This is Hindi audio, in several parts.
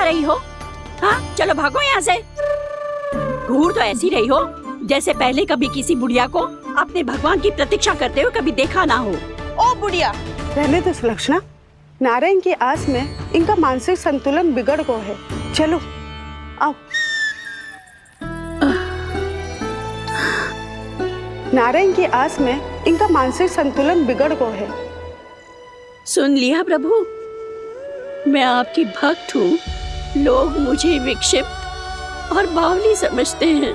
रही हो? हाँ, चलो भागो यहाँ से। घूर तो ऐसी रही हो जैसे पहले कभी किसी बुढ़िया को अपने भगवान की प्रतीक्षा करते हुए कभी देखा ना हो। ओ बुढ़िया, रहने दो सुलक्षणा। नारायण की आस में इनका मानसिक संतुलन बिगड़ गया है। चलो आओ। नारायण की आस में इनका मानसिक संतुलन बिगड़ गया है। सुन लिया प्रभु, मैं आपकी भक्त हूँ। लोग मुझे विक्षिप्त और बावली समझते हैं।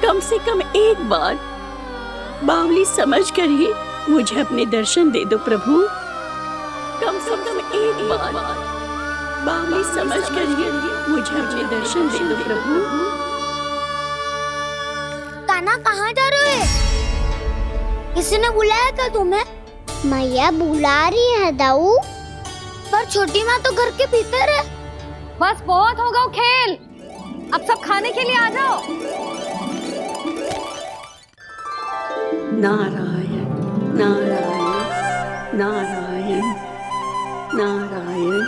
कम से कम एक बार बावली समझकर ही मुझे अपने दर्शन दे दो प्रभु। कम से कम एक बार बावली समझकर ही मुझे अपने दर्शन दे दो प्रभु। कान्हा, कहाँ जा रहे हो? किसी ने बुलाया क्या तुम्हें? मैया बुला रही है दाऊ, पर छोटी माँ तो घर के भीतर है। बस बहुत हो गया खेल, अब सब खाने के लिए आ जाओ। नारायण नारायण नारायण नारायण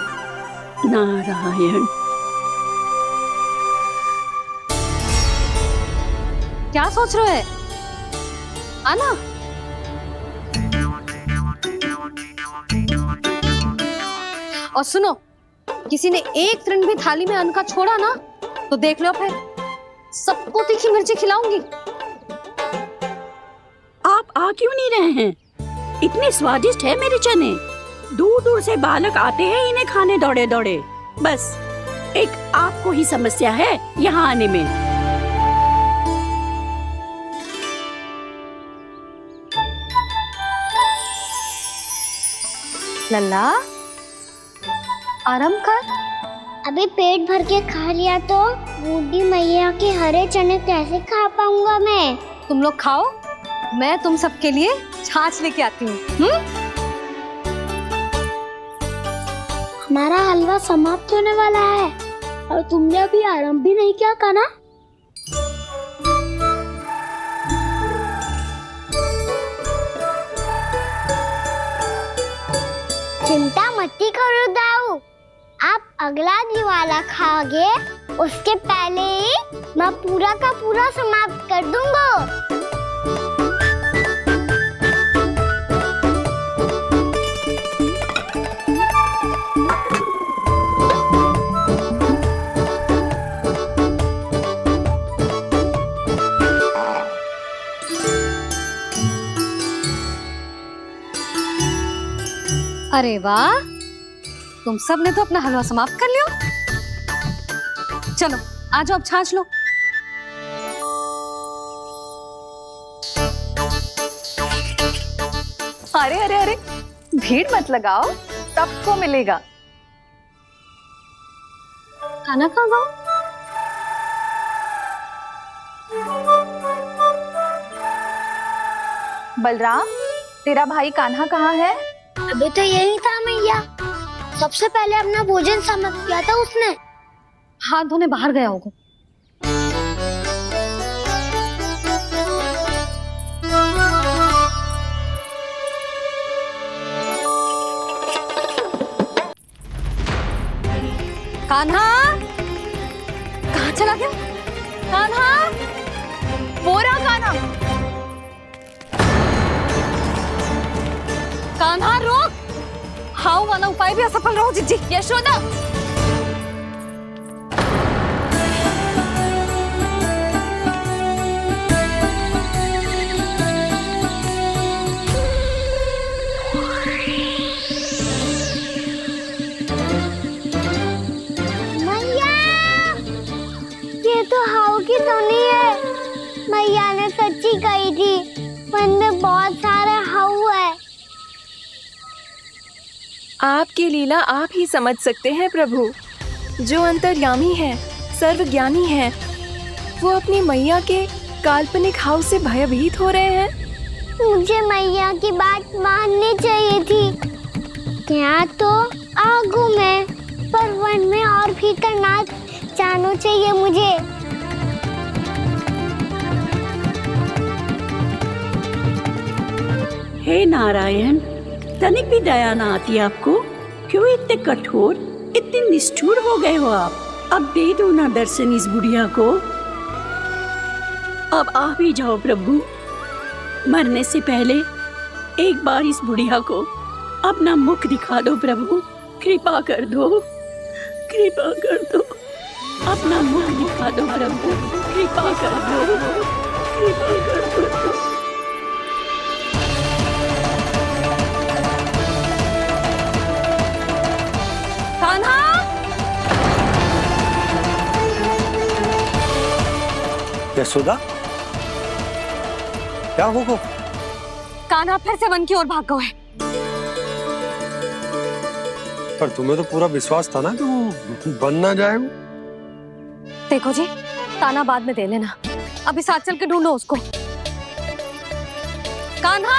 नारायण। क्या सोच रहे हैं? आना। और सुनो, किसी ने एक तृण भी थाली में अन्न का छोड़ा ना तो देख लो, फिर सबको तीखी मिर्ची खिलाऊंगी। आप आ क्यों नहीं रहे हैं? इतने स्वादिष्ट है मेरे चने। दूर दूर से बालक आते हैं इन्हें खाने दौड़े दौड़े। बस एक आपको ही समस्या है यहाँ आने में। लल्ला, आराम कर। अभी पेट भर के खा लिया तो बूढ़ी मैया के हरे चने कैसे खा पाऊंगा मैं? तुम लोग खाओ, मैं तुम सबके लिए छाछ लेके आती हूँ। हमारा हलवा समाप्त होने वाला है और तुमने अभी आराम भी नहीं किया कान्हा। चिंता मत करो दाऊ, आप अगला दिवाला खाओगे उसके पहले ही मैं पूरा का पूरा समाप्त कर दूंगा। अरे वाह, तुम सब ने तो अपना हलवा समाप्त कर लिया। चलो आ जाओ, अब छाछ लो। अरे अरे अरे, भीड़ मत लगाओ, सबको मिलेगा। खाना कहाँ गया? बलराम, तेरा भाई कान्हा कहाँ है? अभी तो यही था मैया, सबसे पहले अपना भोजन समाप्त किया था उसने। हाथ धोने बाहर गया होगा। कान्हा, कहाँ चला गया? कान्हा, वो रहा कान्हा। कान्हा रोक! हाउ वाला उपाय भी असफल रहो जिज्जी। यशोदा, मैया, ये तो हाउ की तो नहीं है। मैया ने सच्ची कही थी, वन में बहुत सारे हाउ है। आपकी लीला आप ही समझ सकते हैं प्रभु। जो अंतर्यामी है, सर्वज्ञानी है, वो अपनी मैया के काल्पनिक हाव से भयभीत हो रहे हैं। मुझे मैया की बात माननी चाहिए थी। यहाँ तो आगू में, पर वन में और भीतर ना जाना चाहिए मुझे। हे नारायण, तनिक भी दया ना आती आपको? क्यों इतने कठोर? इतने निष्ठुर हो गए हो आप? अब दे दो ना दर्शन इस बुढ़िया को। अब आ भी जाओ प्रभु। मरने से पहले एक बार इस बुढ़िया को अपना मुख दिखा दो प्रभु। कृपा कर दो, कृपा कर दो। अपना मुख दिखा दो प्रभु। कृपा कर दो, कृपा कर दो। कान्हा! यशोदा, क्या हो गो? कान्हा फिर से वन की ओर भाग गए। पर तुम्हें तो पूरा विश्वास था ना कि वो बन ना जाए। देखो जी, ताना बाद में दे लेना, अभी साथ चल के ढूंढो उसको। कान्हा!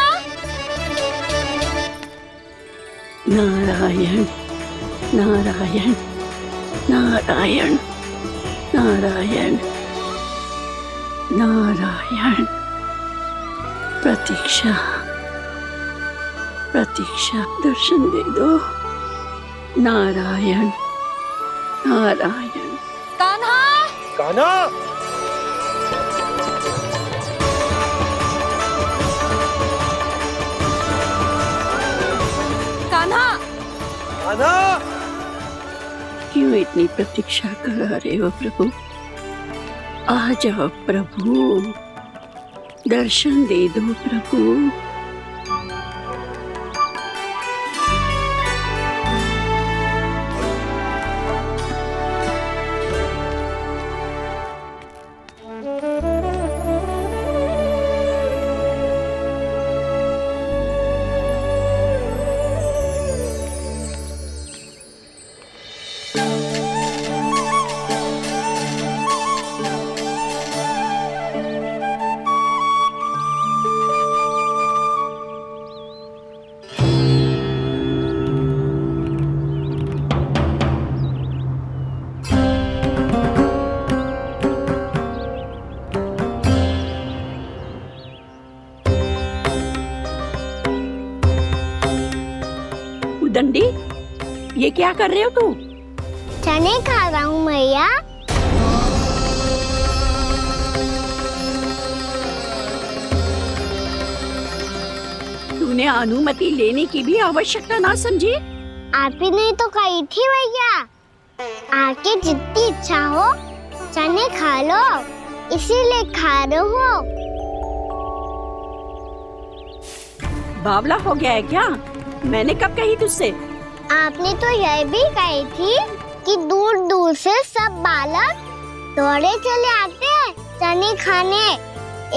नारायण नारायण नारायण नारायण नारायण। प्रतीक्षा प्रतीक्षा, दर्शन दे दो। नारायण नारायण। कान्हा! कान्हा! कान्हा! कान्हा! क्यों इतनी प्रतीक्षा करा रहे हो प्रभु? आ जाओ प्रभु, दर्शन दे दो प्रभु। दंडी, ये क्या कर रहे हो तू? चने खा रहा हूँ मैया। तूने अनुमति लेने की भी आवश्यकता ना समझी? आप ही ने तो कही थी भैया, आके जितनी इच्छा हो चने खा लो, इसीलिए खा रहे हो। बावला हो गया है क्या? मैंने कब कही तुझसे? आपने तो यह भी कही थी कि दूर दूर से सब बालक दौड़े चले आते हैं चने खाने,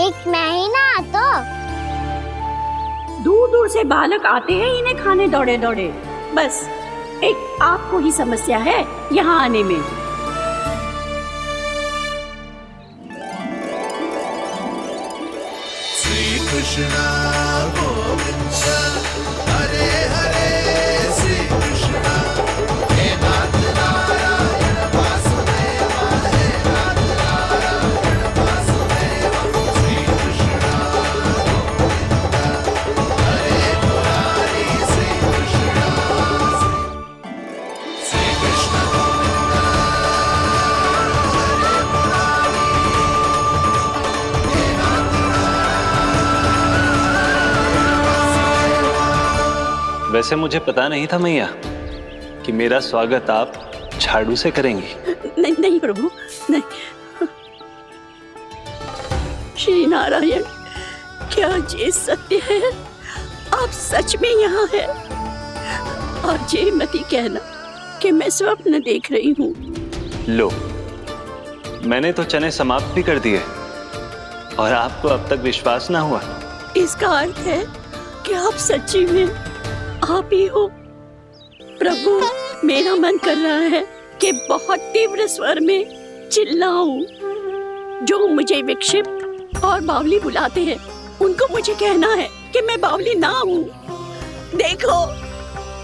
एक महीना तो दूर दूर से बालक आते हैं इन्हें खाने दौड़े दौड़े। बस एक आपको ही समस्या है यहाँ आने में। श्री कृष्णा गोविंद हरे हरे, श्री कृष्णा हे नाथ नारायण वासुदेव, हे नाथ नारायण वासुदेव। श्री कृष्णा गोविंद हरे मुरारी, श्री कृष्णा श्री कृष्ण गोविंद हरे मुरारी, हे नाथ वैसे मुझे पता नहीं था मैया कि मेरा स्वागत आप झाड़ू से करेंगी। नहीं नहीं प्रभु, नहीं। श्री नारायण, क्या ये सत्य है? आप सच में यहाँ हैं? और ये मती कहना कि मैं स्वप्न देख रही हूँ। लो, मैंने तो चने समाप्त भी कर दिए और आपको अब तक विश्वास ना हुआ। इसका अर्थ है कि आप सच्ची में आप ही हो। प्रभु, मेरा मन कर रहा है कि बहुत तीव्र स्वर में चिल्लाऊं। जो मुझे विक्षिप्त और बावली बुलाते हैं उनको मुझे कहना है कि मैं बावली ना हूँ। देखो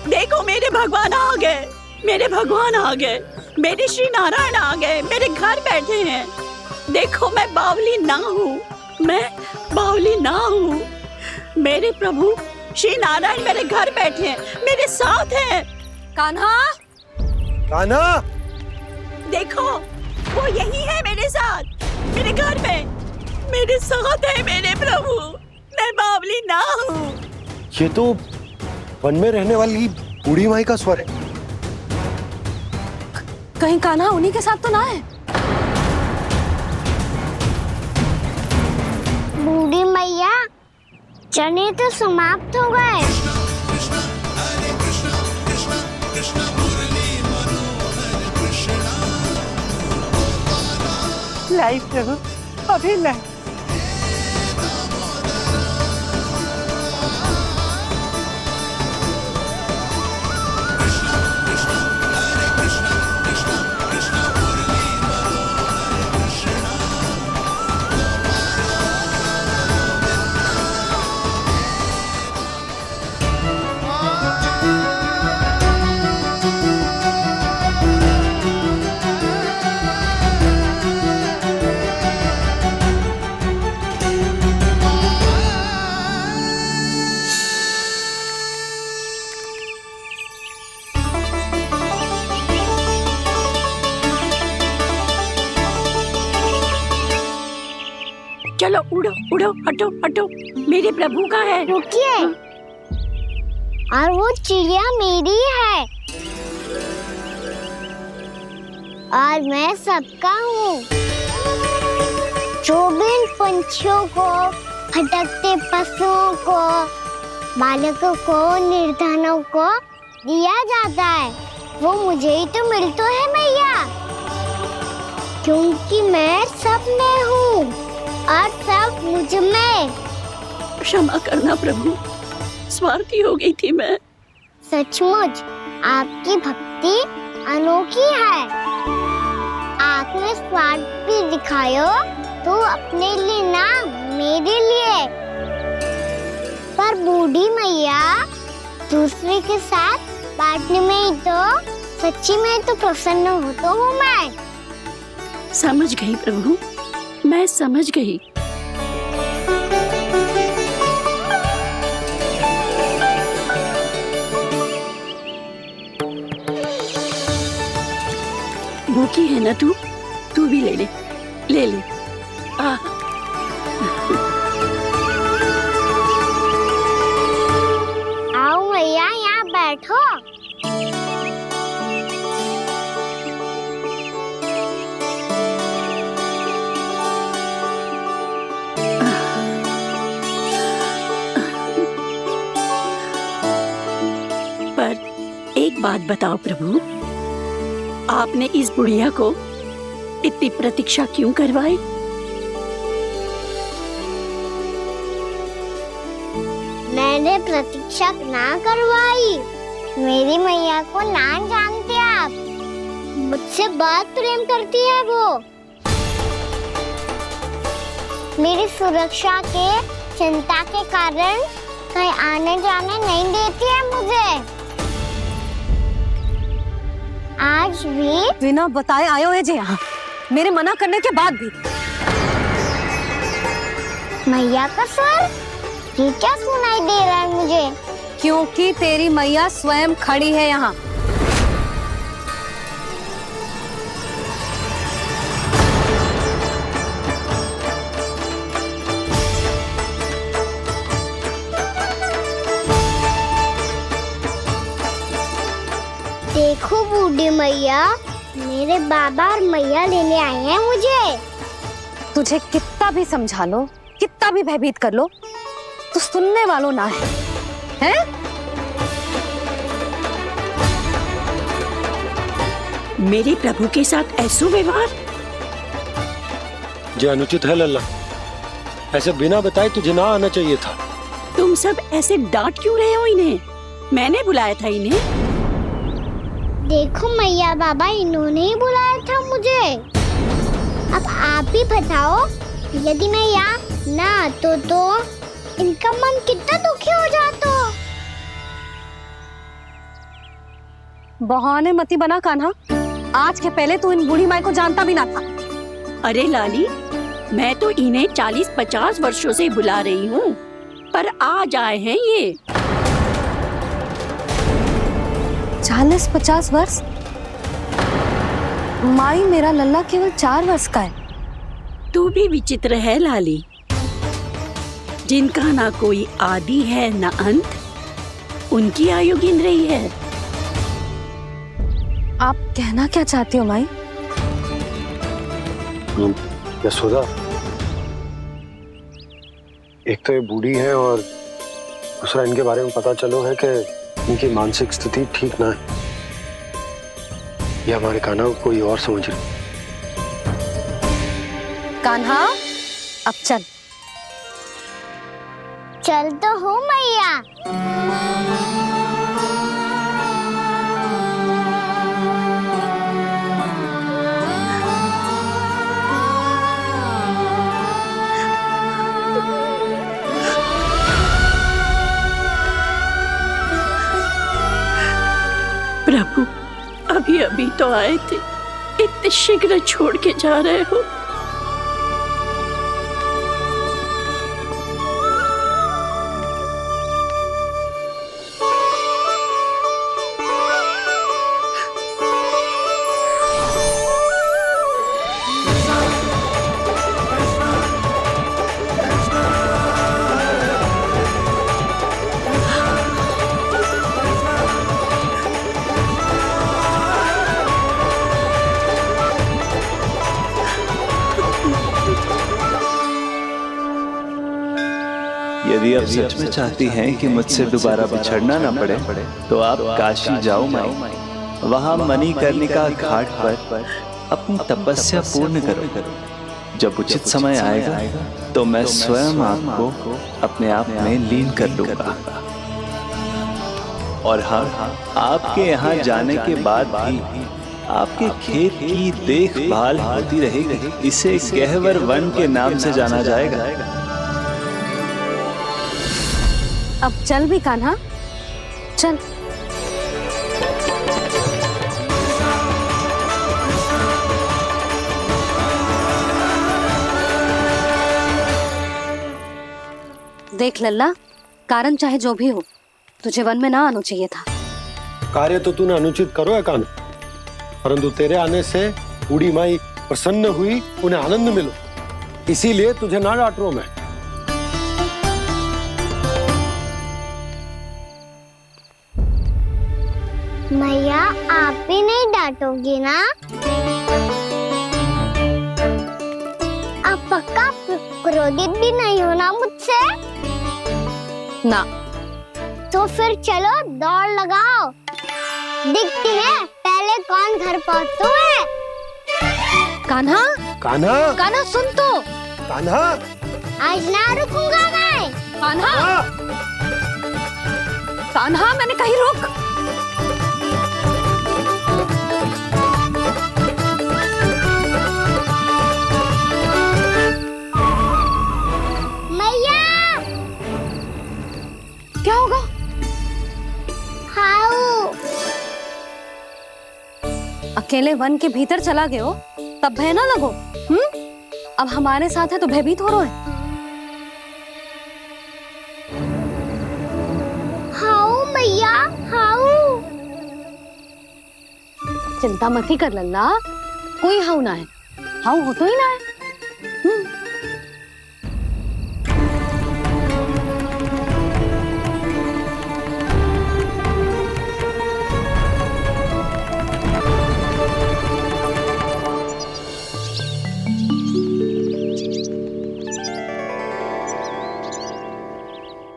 देखो, मेरे भगवान आ गए, मेरे भगवान आ गए, मेरे श्री नारायण आ गए, मेरे घर बैठे हैं। देखो, मैं बावली ना हूँ, मैं बावली ना हूँ। मेरे प्रभु श्री नारायण मेरे घर बैठे हैं, मेरे साथ हैं। कान्हा! कान्हा, देखो, वो यही है मेरे साथ, मेरे घर में, मेरे साथ है मेरे प्रभु। मैं बावली ना हूँ। ये तो वन में रहने वाली बूढ़ी माई का स्वर है। कहीं कान्हा उन्हीं के साथ तो ना है? बूढ़ी मैया, चने तो समाप्त हो गए। लाई प्रभु, अभी लाई। चलो उड़ो उड़ो, हटो हटो, मेरे प्रभु का है। रुकिए, और वो चिड़िया मेरी है और मैं सबका हूँ। जो भी इन पंछियों को, भटकते पशुओं को, बालकों को, निर्धनों को दिया जाता है, वो मुझे ही तो मिलता है मैया, क्योंकि मैं सब में हूँ और सब मुझ में। क्षमा करना प्रभु, स्वार्थी हो गई थी मैं। सचमुच आपकी भक्ति अनोखी है। आपने स्वार्थ भी दिखायो तो अपने लिए ना, मेरे लिए। पर बूढ़ी मैया, दूसरे के साथ बांटने में ही तो सच्ची में तो प्रसन्न होता हूँ मैं। समझ गई प्रभु, मैं समझ गई। भूखी है ना तू भी ले ले, ले ले। आओ मैया, यहाँ बैठो। पर एक बात बताओ प्रभु, आपने इस बुढ़िया को इतनी प्रतीक्षा क्यों करवाई? मैंने प्रतीक्षा ना करवाई। मेरी मैया को ना जानते आप, मुझसे बहुत प्रेम करती है वो। मेरी सुरक्षा के चिंता के कारण कहीं आने जाने नहीं देती है मुझे। आज भी बिना बताए आयो है जी यहाँ, मेरे मना करने के बाद भी। मैया का स्वर, ये क्या सुनाई दे रहा है मुझे? क्योंकि तेरी मैया स्वयं खड़ी है यहाँ। देखो बूढ़ी मैया, मेरे बाबा और मैया लेने आए हैं मुझे। तुझे कितना भी समझा लो, कितना भी भयभीत कर लो, तो सुनने वालों ना है, हैं? मेरे प्रभु के साथ ऐसा व्यवहार? जो अनुचित है लल्ला, ऐसे बिना बताए तुझे ना आना चाहिए था। तुम सब ऐसे डांट क्यों रहे हो इन्हें? मैंने बुलाया था इन्हें। देखो मैया बाबा, इन्होंने ही बुलाया था मुझे। अब आप ही बताओ, यदि मैं यहाँ ना आतो तो इनका मन कितना दुखी हो जाता। बहाने मती बना कान्हा, आज के पहले तू इन बूढ़ी माई को जानता भी ना था। अरे लाली, मैं तो इन्हें 40-50 वर्षों से बुला रही हूँ, पर आज आए हैं ये। 40-50 वर्ष? माई मेरा लल्ला केवल 4 वर्ष का है। तू भी विचित्र है लाली, जिनका ना कोई आदि है ना अंत, उनकी आयु गिन रही है। आप कहना क्या चाहती हो माई? यशोदा, एक तो ये बूढ़ी है और दूसरा इनके बारे में पता चलो है कि इनकी मानसिक स्थिति ठीक ना है। ये हमारे कान्हा को कोई और समझ रही। कान्हा, अब चल। चल तो हूँ मैया। प्रभु, अभी अभी तो आए थे, इतने शीघ्र छोड़ के जा रहे हो। यदि आप सच में चाहती हैं कि मुझसे दोबारा बिछड़ना ना पड़े तो आप काशी जाओ माई। वहां मणिकर्णिका घाट पर अपनी तपस्या पूर्ण करो। जब उचित समय आएगा तो मैं स्वयं आपको अपने आप में लीन कर लूंगा। और हाँ, आपके यहाँ जाने के बाद भी आपके खेत की देखभाल होती रहेगी। इसे गहवर वन के नाम से जाना जाएगा। अब चल भी कान्हा, चल। देख लल्ला, कारण चाहे जो भी हो, तुझे वन में ना आना चाहिए था। कार्य तो तूने अनुचित करो है कान्हा, परंतु तेरे आने से बूढ़ी माई प्रसन्न हुई, उन्हें आनंद मिलो, इसीलिए तुझे ना डांट रहा हूं मैं। मैया, आप भी नहीं डांटोगी ना? आप पक्का क्रोधित भी नहीं हो ना मुझसे? ना। तो फिर चलो दौड़ लगाओ, दिखती है पहले कौन घर पहुंचता है। कान्हा, कान्हा, कान्हा सुन तो। कान्हा, आज ना रुकूंगा मैं। कान्हा, कान्हा, मैंने कहीं रुक। मैया, क्या होगा? हाउ अकेले वन के भीतर चला गए हो तब भय ना लगो। अब हमारे साथ है तो भयभीत हो रहे हैं। हाउ मैया, हाउ। चिंता मत ही कर लल्ला, कोई हाउ ना है। हाउ हो तो ही ना है।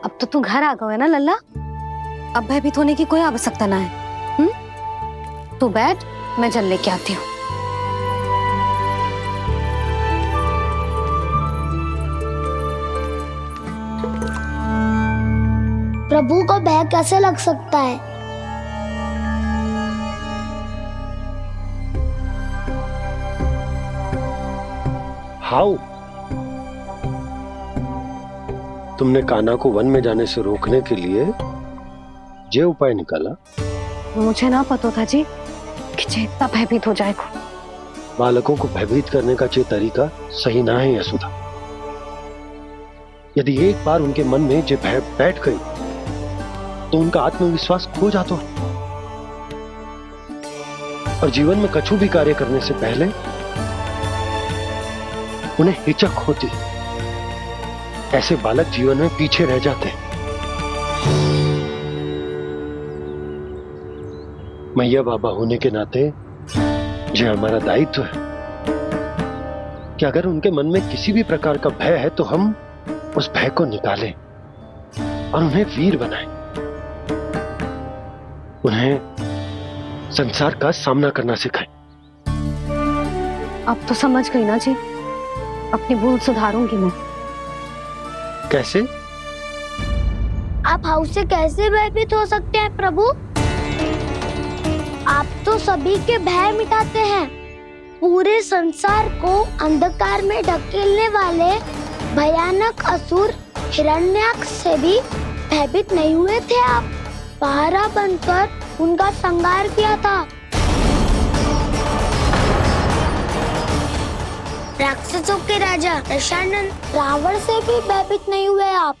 अब तो तू घर आ गया है ना लल्ला, अब भयभीत होने की कोई आवश्यकता ना है। तू बैठ, मैं जल लेके आती हूँ। प्रभु को भय कैसे लग सकता है? हाउ? तुमने कान्हा को वन में जाने से रोकने के लिए ये उपाय निकाला? मुझे ना पता था जी कि जे इतना भयभीत हो जाएगा। बालकों को भयभीत करने का ये तरीका सही ना है यशोदा। यदि एक बार उनके मन में ये भय बैठ गई तो उनका आत्मविश्वास खो जाता है। और जीवन में कछु भी कार्य करने से पहले उन्हें हिचक होती। ऐसे बालक जीवन में पीछे रह जाते हैं। मैया बाबा होने के नाते यह हमारा दायित्व है कि अगर उनके मन में किसी भी प्रकार का भय है तो हम उस भय को निकालें और उन्हें वीर बनाएं। उन्हें संसार का सामना करना सिखाएं। अब तो समझ गई ना जी, अपनी भूल सुधारूंगी मैं। कैसे? आप हाउस से कैसे भयभीत हो सकते हैं प्रभु? आप तो सभी के भय मिटाते हैं। पूरे संसार को अंधकार में ढकेलने वाले भयानक असुर हिरण्याक्ष से भी भयभीत नहीं हुए थे आप। पहरा बनकर उनका संहार किया था। राक्षसों के राजा दशानन रावण से भी भयभीत नहीं हुए आप।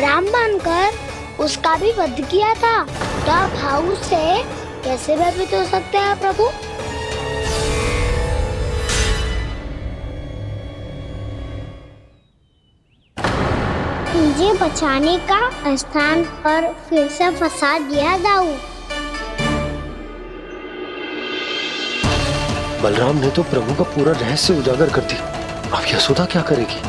राम बनकर उसका भी वध किया था। तो आप हाउस से कैसे भयभीत हो सकते हैं प्रभु? मुझे बचाने का स्थान पर फिर से फंसा दिया दाऊ। बलराम ने तो प्रभु का पूरा रहस्य उजागर कर दिया। अब यशोदा क्या करेगी?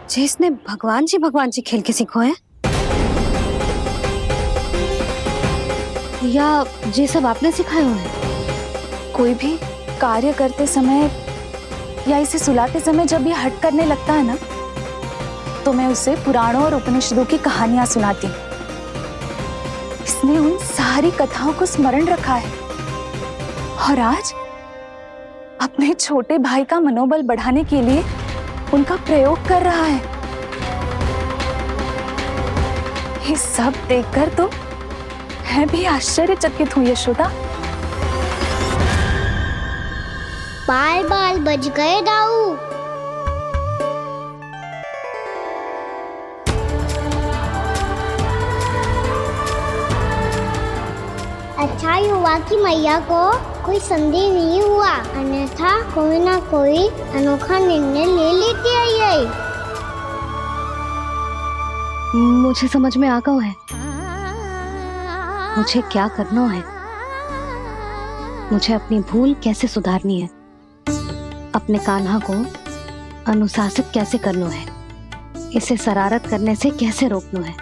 जे इसने भगवान जी खेल के सीखो है, या ये सब आपने सिखाए हुए हैं? कोई भी कार्य करते समय या इसे सुलाते समय जब ये हट करने लगता है ना, तो मैं उसे पुराणों और उपनिषदों की कहानियां सुनाती हूँ। इसने उन सारी कथाओं को स्मरण रखा है और आज अपने छोटे भाई का मनोबल बढ़ाने के लिए उनका प्रयोग कर रहा है। ये सब देखकर तो मैं भी आश्चर्यचकित हूँ यशोदा। बाल बाल बज गए दाऊ। अच्छा ही हुआ कि मैया को कोई संदेह नहीं हुआ, अन्यथा कोई ना कोई अनोखा निर्णय ले लेती है ये। मुझे समझ में आ गया है मुझे क्या करना है। मुझे अपनी भूल कैसे सुधारनी है, अपने कान्हा को अनुशासित कैसे करना है, इसे शरारत करने से कैसे रोकना है,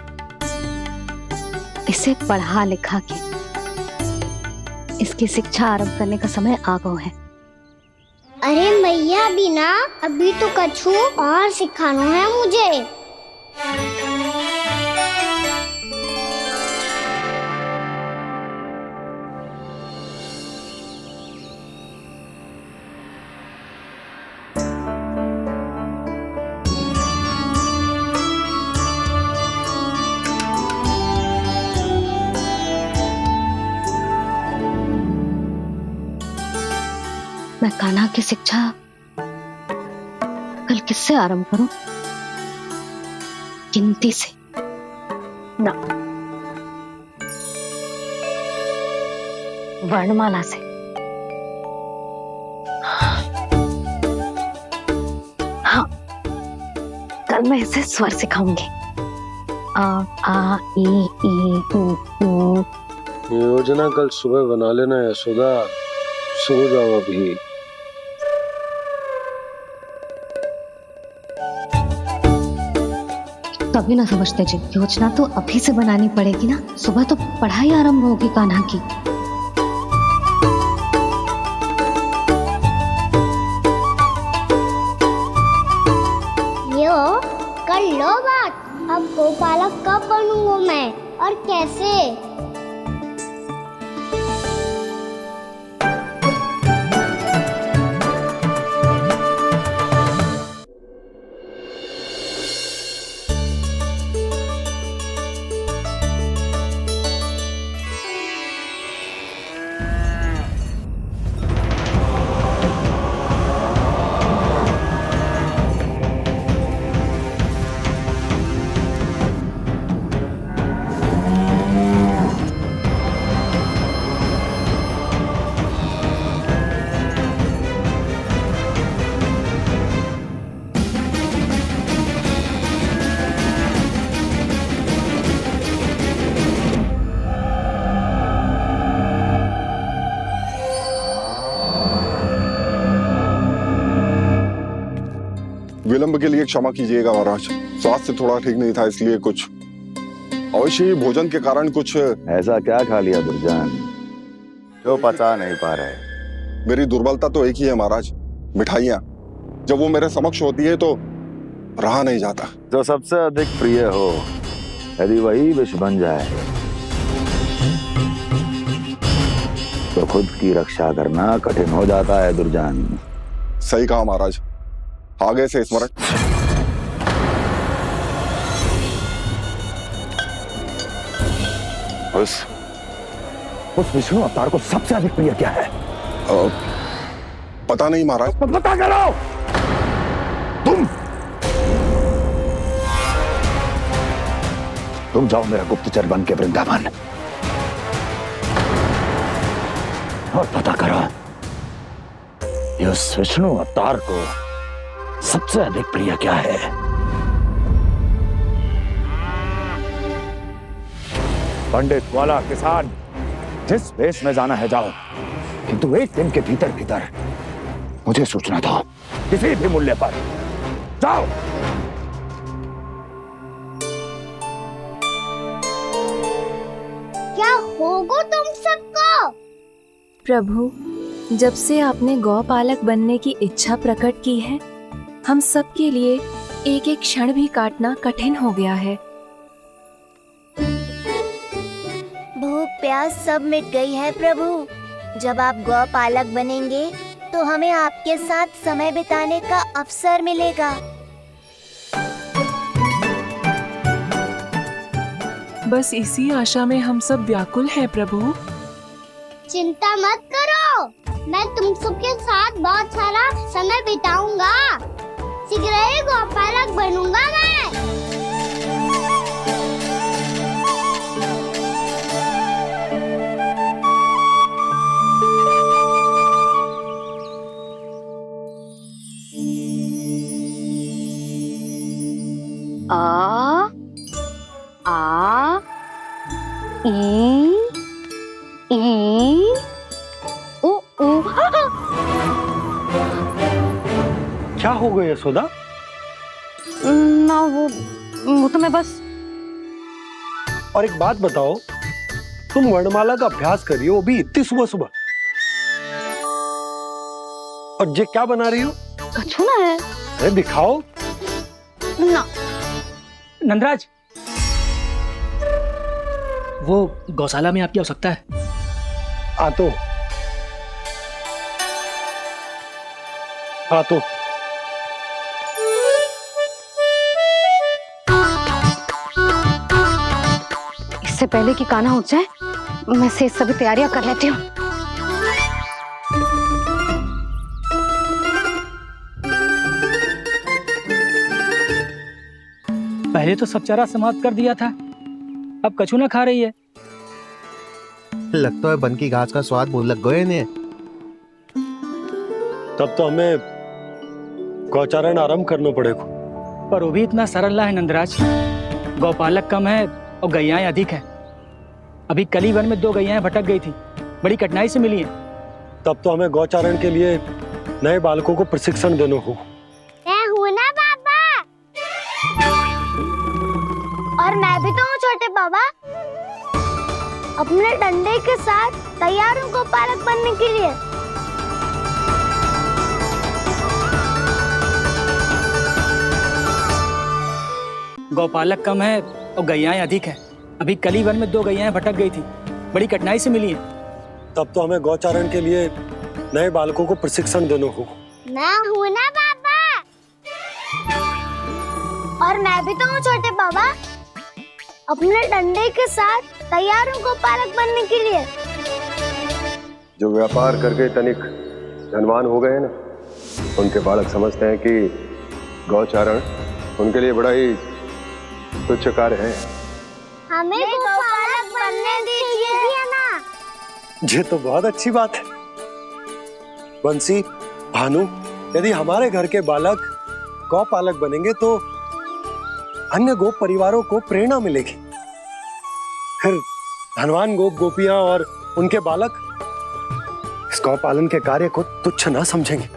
इसे पढ़ा लिखा के इसकी शिक्षा आरंभ करने का समय आ गया है। अरे मैया बिना अभी तो कछु और सिखाना है मुझे। मैं कान्हा की शिक्षा कल किससे आरंभ करूं? गिनती से ना, वर्णमाला से। हाँ, कल मैं इसे स्वर सिखाऊंगी। आ आ ई ई उ ऊ। योजना कल सुबह बना लेना यशोदा, सो जाओ अभी। तभी ना समझते जी, योजना तो अभी से बनानी पड़ेगी ना। सुबह तो पढ़ाई आरंभ होगी कान्हा की। यो कर लो बात। अब गोपालक कब बनूंगा मैं और कैसे? विलंब के लिए क्षमा कीजिएगा महाराज, स्वास्थ्य थोड़ा ठीक नहीं था इसलिए कुछ अवश्य ही भोजन के कारण कुछ। ऐसा क्या खा लिया दुर्जन जो पचा नहीं पा रहे? मेरी दुर्बलता तो एक ही है महाराज, मिठाइयाँ। जब वो मेरे समक्ष होती है तो रहा नहीं जाता। जो सबसे अधिक प्रिय हो यदि वही विष बन जाए तो खुद की रक्षा करना कठिन हो जाता है दुर्जन। सही कहा महाराज, आगे से स्मरण। उस विष्णु अवतार को सबसे अधिक प्रिय क्या है? पता नहीं महाराज। पता करो। तुम जाओ मेरा गुप्तचर बन के वृंदावन और पता करो इस विष्णु अवतार को सबसे अधिक प्रिय क्या है। पंडित वाला किसान जिस वेश में जाना है जाओ, किंतु एक दिन के भीतर भीतर मुझे सूचना दो, किसी भी मूल्य पर। जाओ। क्या होगा तुम सबको? प्रभु, जब से आपने गौपालक बनने की इच्छा प्रकट की है, हम सब के लिए एक एक क्षण भी काटना कठिन हो गया है। भूख प्यास सब मिट गई है प्रभु। जब आप गौपालक बनेंगे तो हमें आपके साथ समय बिताने का अवसर मिलेगा। बस इसी आशा में हम सब व्याकुल हैं प्रभु। चिंता मत करो, मैं तुम सबके साथ बहुत सारा समय बिताऊंगा। शीघ्र ही गौपालक बनूंगा मैं। आ ई उ उ। क्या हो गया यशोदा? ना वो तो मैं बस। और एक बात बताओ, तुम वर्णमाला का अभ्यास कर रही हो, वो भी इतनी सुबह सुबह, और ये क्या बना रही हो? कछुआ है। अरे दिखाओ ना। नंदराज, वो गौशाला में आपकी आवश्यकता है। आ तो इससे पहले कि कान्हा उठ जाए, मैं से सभी तैयारियां कर लेती हूँ। पहले तो सब चारा समाप्त कर दिया था, अब कछुआ खा रही है। लगता है बन की घास का स्वाद मुंह लग गए ने। तब तो हमें गौचारण आरंभ करना पड़ेगा। पर वो भी इतना सरल ना है नंदराज। गौपालक कम है और गैयाएं अधिक है। अभी कली वन में 2 गैयाएं भटक गई थी, बड़ी कठिनाई से मिली है। तब तो हमें गौचारण के लिए नए बालकों को प्रशिक्षण देना होगा। मैं हूँ ना बाबा, और मैं भी तो हूँ छोटे बाबा। अपने डंडे के साथ तैयार हूँ गौपालक बनने के लिए। गौपालक कम है और गैयाएं अधिक है। अभी कली वन में 2 गैयाएं भटक गई थी, बड़ी कठिनाई से मिली है। तब तो हमें गौचारण के लिए नए बालकों को प्रशिक्षण देना होगा। मैं हूँ ना बाबा, और मैं भी तो हूँ छोटे बाबा। अपने डंडे के साथ तैयार हूँ गौपालक बनने के लिए। जो व्यापार करके तनिक धनवान हो गए ना, उनके बालक समझते हैं कि गौचारण उनके लिए बड़ा ही तुच्छ कार्य है। हमें गौपालक बनने दीजिए ना। ये तो बहुत अच्छी बात है। बंसी, भानु, यदि हमारे घर के बालक गौपालक बनेंगे तो अन्य गोप परिवारों को प्रेरणा मिलेगी। फिर धनवान गोप गोपियां और उनके बालक इस गौ पालन के कार्य को तुच्छ ना समझेंगे।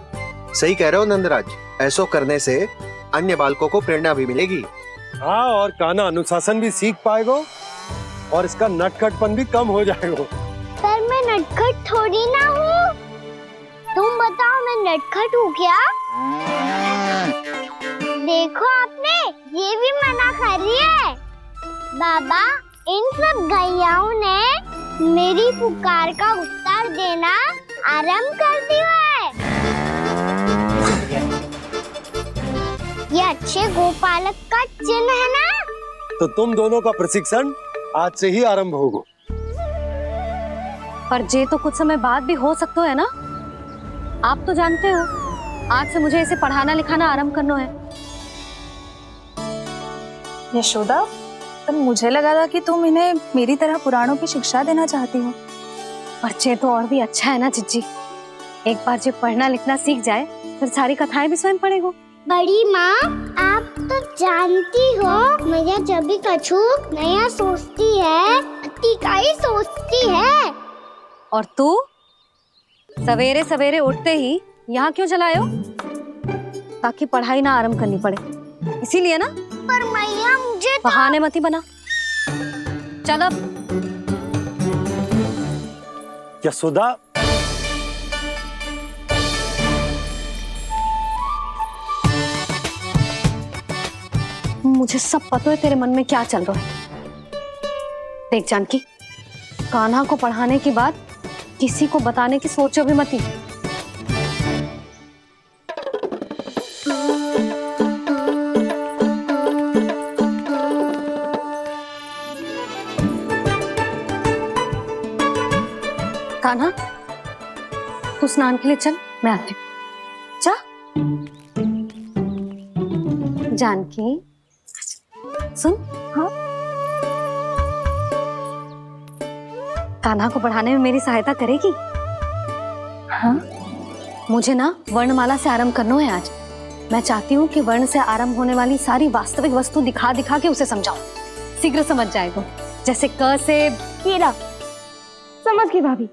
सही कह रहे हो नंदराज, ऐसो करने से अन्य बालकों को प्रेरणा भी मिलेगी। हाँ, और कान्हा अनुशासन भी सीख पाएगा और इसका नटखटपन भी कम हो जाएगा। पर मैं नटखट थोड़ी ना हूँ। तुम बताओ मैं नटखट हूँ क्या? देखो आपने ये भी मना कर रही है। बाबा, इन सब गैयाओं ने मेरी पुकार का उत्तर देना आरंभ कर दिया है। ये अच्छे गोपालक का चिन्ह है ना? तो तुम दोनों का प्रशिक्षण आज से ही आरंभ होगा। पर जे तो कुछ समय बाद भी हो सकता है ना। आप तो जानते हो आज से मुझे इसे पढ़ाना लिखाना आरंभ करना है। यशोदा, तब मुझे लगा था कि तुम इन्हें मेरी तरह पुराणों की शिक्षा देना चाहती हो। पर जे तो और भी अच्छा है ना जिज्जी। एक बार जब पढ़ना लिखना सीख जाए फिर सारी कथाएं भी स्वयं पढ़ेगा। बड़ी माँ, आप तो जानती हो मैया जब भी कछु नया सोचती है अतिका ही सोचती है। और तू सवेरे सवेरे उठते ही यहाँ क्यों चलाए हो? ताकि पढ़ाई ना आरंभ करनी पड़े, इसीलिए ना। पर मैया मुझे बहाने मत ही बना। चल अब। यशोदा, मुझे सब पता है तेरे मन में क्या चल रहा है। देख जानकी, कान्हा को पढ़ाने के बाद किसी को बताने की सोचो भी मत ही। कान्हा, तू स्नान के लिए चल, मैं आती हूँ। जा। जानकी सुन। हाँ, कान्हा को पढ़ाने में मेरी सहायता करेगी? हाँ, मुझे ना वर्णमाला से आरंभ करना है आज। मैं चाहती हूँ कि वर्ण से आरंभ होने वाली सारी वास्तविक वस्तु दिखा दिखा के उसे समझाऊं। शीघ्र समझ जाएगा। जैसे क से कीड़ा। समझ गई भाभी।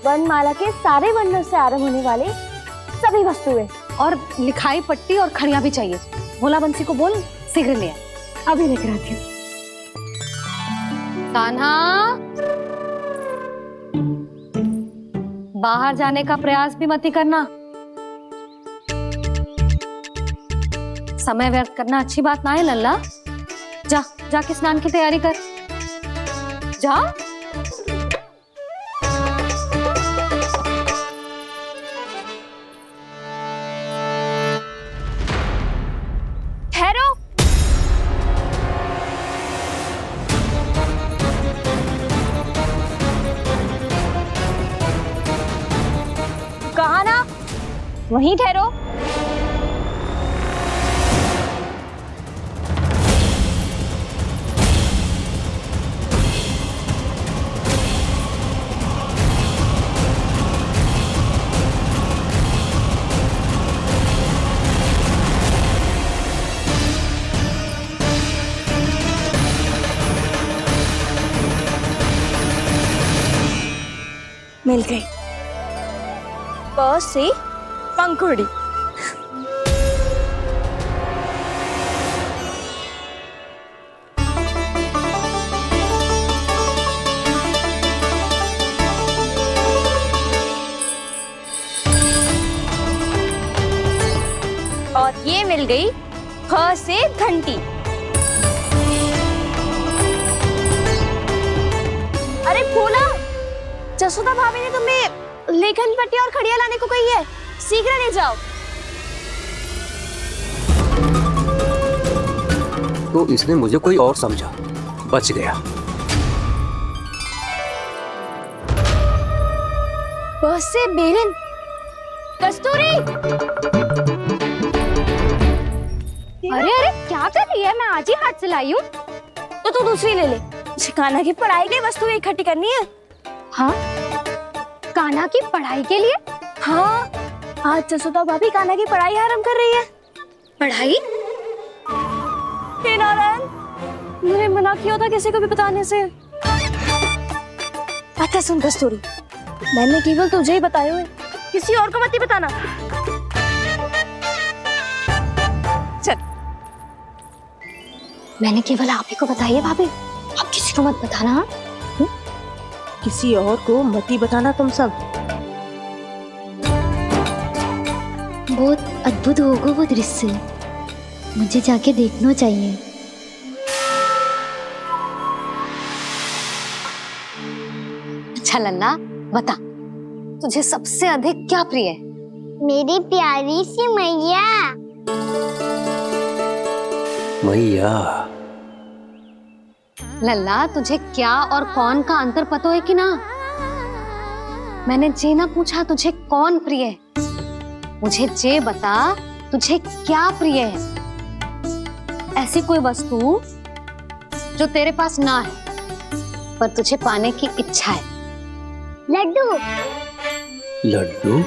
वर्णमाला के सारे वर्णों से आरंभ होने वाले सभी वस्तुएं और लिखाई पट्टी और खड़िया भी चाहिए। भोला बंसी को बोल शीघ्र ले आए। अभी लेकर आती हूँ। कान्हा, बाहर जाने का प्रयास भी मत ही करना। समय व्यर्थ करना अच्छी बात ना है लल्ला। जा, जाके स्नान की तैयारी कर। जा। ठहरो। कहा ना, वहीं ठहरो। मिल गई। प से पंखुड़ी। और ये मिल गई ख से घंटी। अरे भोला, जसोदा भाभी ने तुम्हें लेखन पट्टी और खड़िया लाने को कही है, शीघ्र ले जाओ। तो इसने मुझे कोई और समझा, बच गया। बस से बेलन। कस्तूरी। अरे अरे क्या कर रही है? मैं आज ही हाथ से लाई हूँ। तो तू दूसरी ले ले। कान्हा की पढ़ाई के लिए वस्तु इकट्ठी करनी है। हाँ, कान्हा की पढ़ाई के लिए? हाँ, आज जसोदा भाभी कान्हा की पढ़ाई आरंभ कर रही है। पढ़ाई? हे नारायण, मैंने मना किया था किसी को भी बताने से। अच्छा सुन कस्तूरी, मैंने केवल तुझे ही बताए हुए, किसी और को मत ही बताना। मैंने केवल आप ही को बताइए भाभी, आप किसी को मत बताना। हाँ? किसी और को मत ही बताना तुम सब। बहुत अद्भुत होगा वो दृश्य, मुझे जाके देखना चाहिए। अच्छा लल्ला, बता तुझे सबसे अधिक क्या प्रिय है? मेरी प्यारी सी मैया। मैया। लल्ला, तुझे क्या और कौन का अंतर पता है कि ना? मैंने जे ना पूछा तुझे कौन प्रिय है, मुझे जे बता तुझे क्या प्रिय है। ऐसी कोई वस्तु जो तेरे पास ना है पर तुझे पाने की इच्छा है। लड्डू। लड्डू?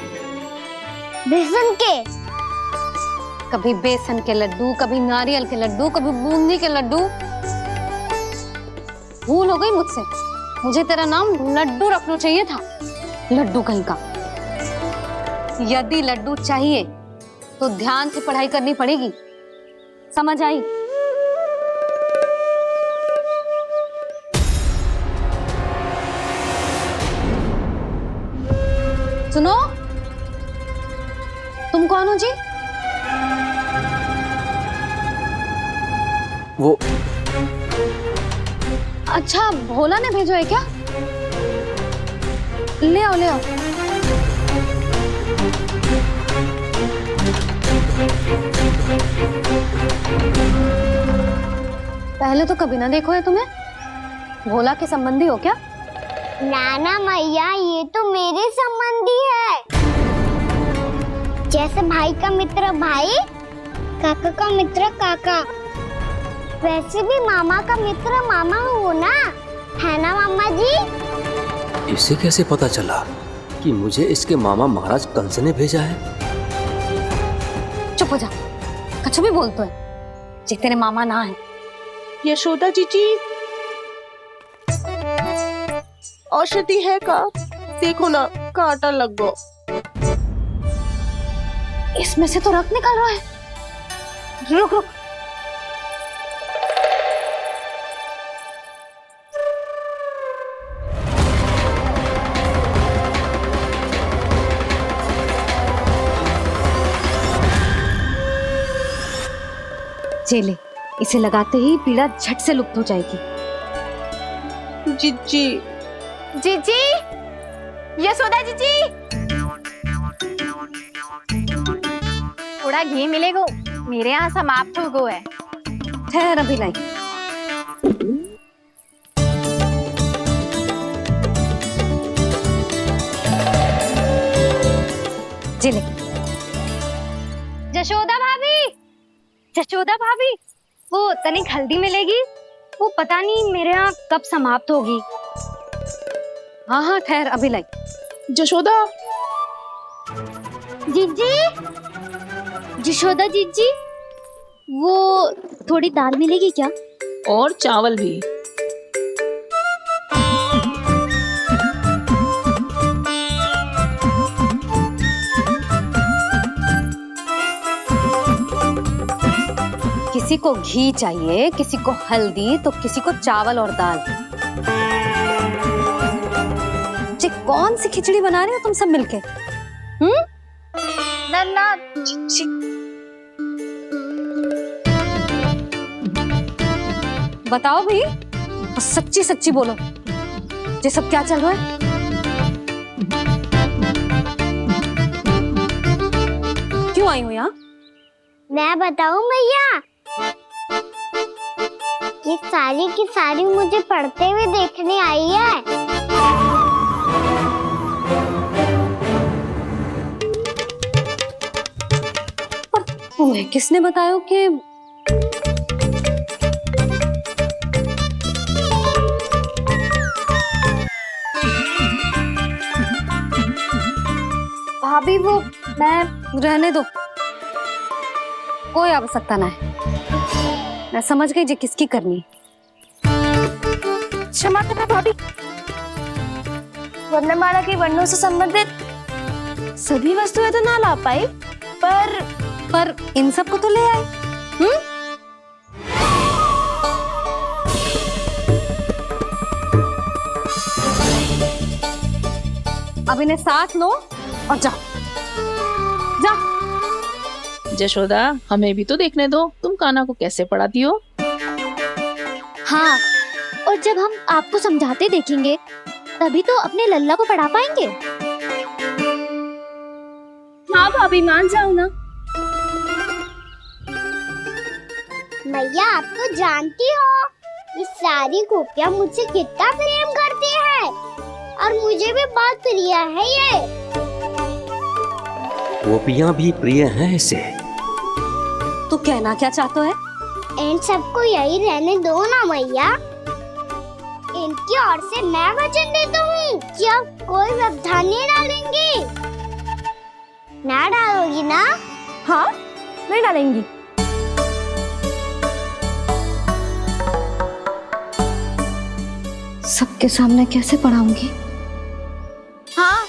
बेसन के। कभी बेसन के लड्डू, कभी नारियल के लड्डू, कभी बूंदी के लड्डू। भूल हो गई मुझसे, मुझे तेरा नाम लड्डू रखना चाहिए था। लड्डू कहीं का। यदि लड्डू चाहिए तो ध्यान से पढ़ाई करनी पड़ेगी, समझ आई? सुनो, तुम कौन हो जी? वो अच्छा, भोला ने भेजो है क्या? ले आओ, ले आओ। पहले तो कभी ना देखो है तुम्हें। भोला के संबंधी हो क्या? नाना मैया, ये तो मेरे संबंधी है। जैसे भाई का मित्र भाई, काका का मित्र काका, वैसे भी मामा का मित्र मामा हो ना, है ना मामा जी? इसे कैसे पता चला कि मुझे इसके मामा महाराज कंस ने भेजा है? चुप हो जा, कछु भी बोलते है जे तेरे मामा ना है। यशोदा जीजी, औषधि है का? देखो ना, कांटा लग गो। इसमें से तो रक्त निकल रहा है। रुक रुक। चले, इसे लगाते ही पीड़ा झट से लुप्त हो जाएगी। जीजी, जीजी, यशोदा जीजी, थोड़ा घी मिलेगा? मेरे यहाँ समाप्त हो गया है। ठहर, अभी लाई। जिले। जशोदा भाभी, जशोदा भाभी, वो तनिक हल्दी मिलेगी? वो पता नहीं मेरे यहाँ कब समाप्त होगी। हाँ हाँ, ठहर, अभी लाई। जशोदा। जीजी, जशोदा जीजी, वो थोड़ी दाल मिलेगी क्या? और चावल भी। किसी को घी चाहिए, किसी को हल्दी, तो किसी को चावल और दाल। जी, कौन सी खिचड़ी बना रहे हो तुम सब मिलके? नन्ना, बताओ भाई, सच्ची सच्ची बोलो, ये सब क्या चल रहा है? क्यों आई हो यहाँ? मैं बताऊं भैया, ये सारी की सारी मुझे पढ़ते हुए देखने आई है। तुम्हें किसने बताया कि भाभी? वो मैं रहने दो, कोई आवश्यकता ना है। मैं समझ गई जी किसकी करनी। क्षमा करना भाभी, वर्णमाला के वर्णों से संबंधित सभी वस्तुएं तो ना ला पाई, पर इन सब को तो ले आए। अब इन्हें साथ लो और जाओ। जा। जशोदा, हमें भी तो देखने दो तुम कान्हा को कैसे पढ़ाती हो। हाँ, और जब हम आपको समझाते देखेंगे तभी तो अपने लल्ला को पढ़ा पाएंगे। हाँ भाभी, मान जाओ ना। मैया, आप तो जानती हो ये सारी गोपियाँ मुझसे कितना प्रेम करती है और मुझे भी बहुत प्रिय है ये। गोपियाँ भी प्रिय हैं इसे। तू कहना क्या चाहता है? इन सबको यही रहने दो ना मैया। इनकी ओर से मैं वचन देता हूँ कि अब कोई व्यवधान नहीं डालेंगी। ना डालोगी ना? हाँ, नहीं डालेंगी। सबके सामने कैसे पढ़ाऊंगी? हाँ,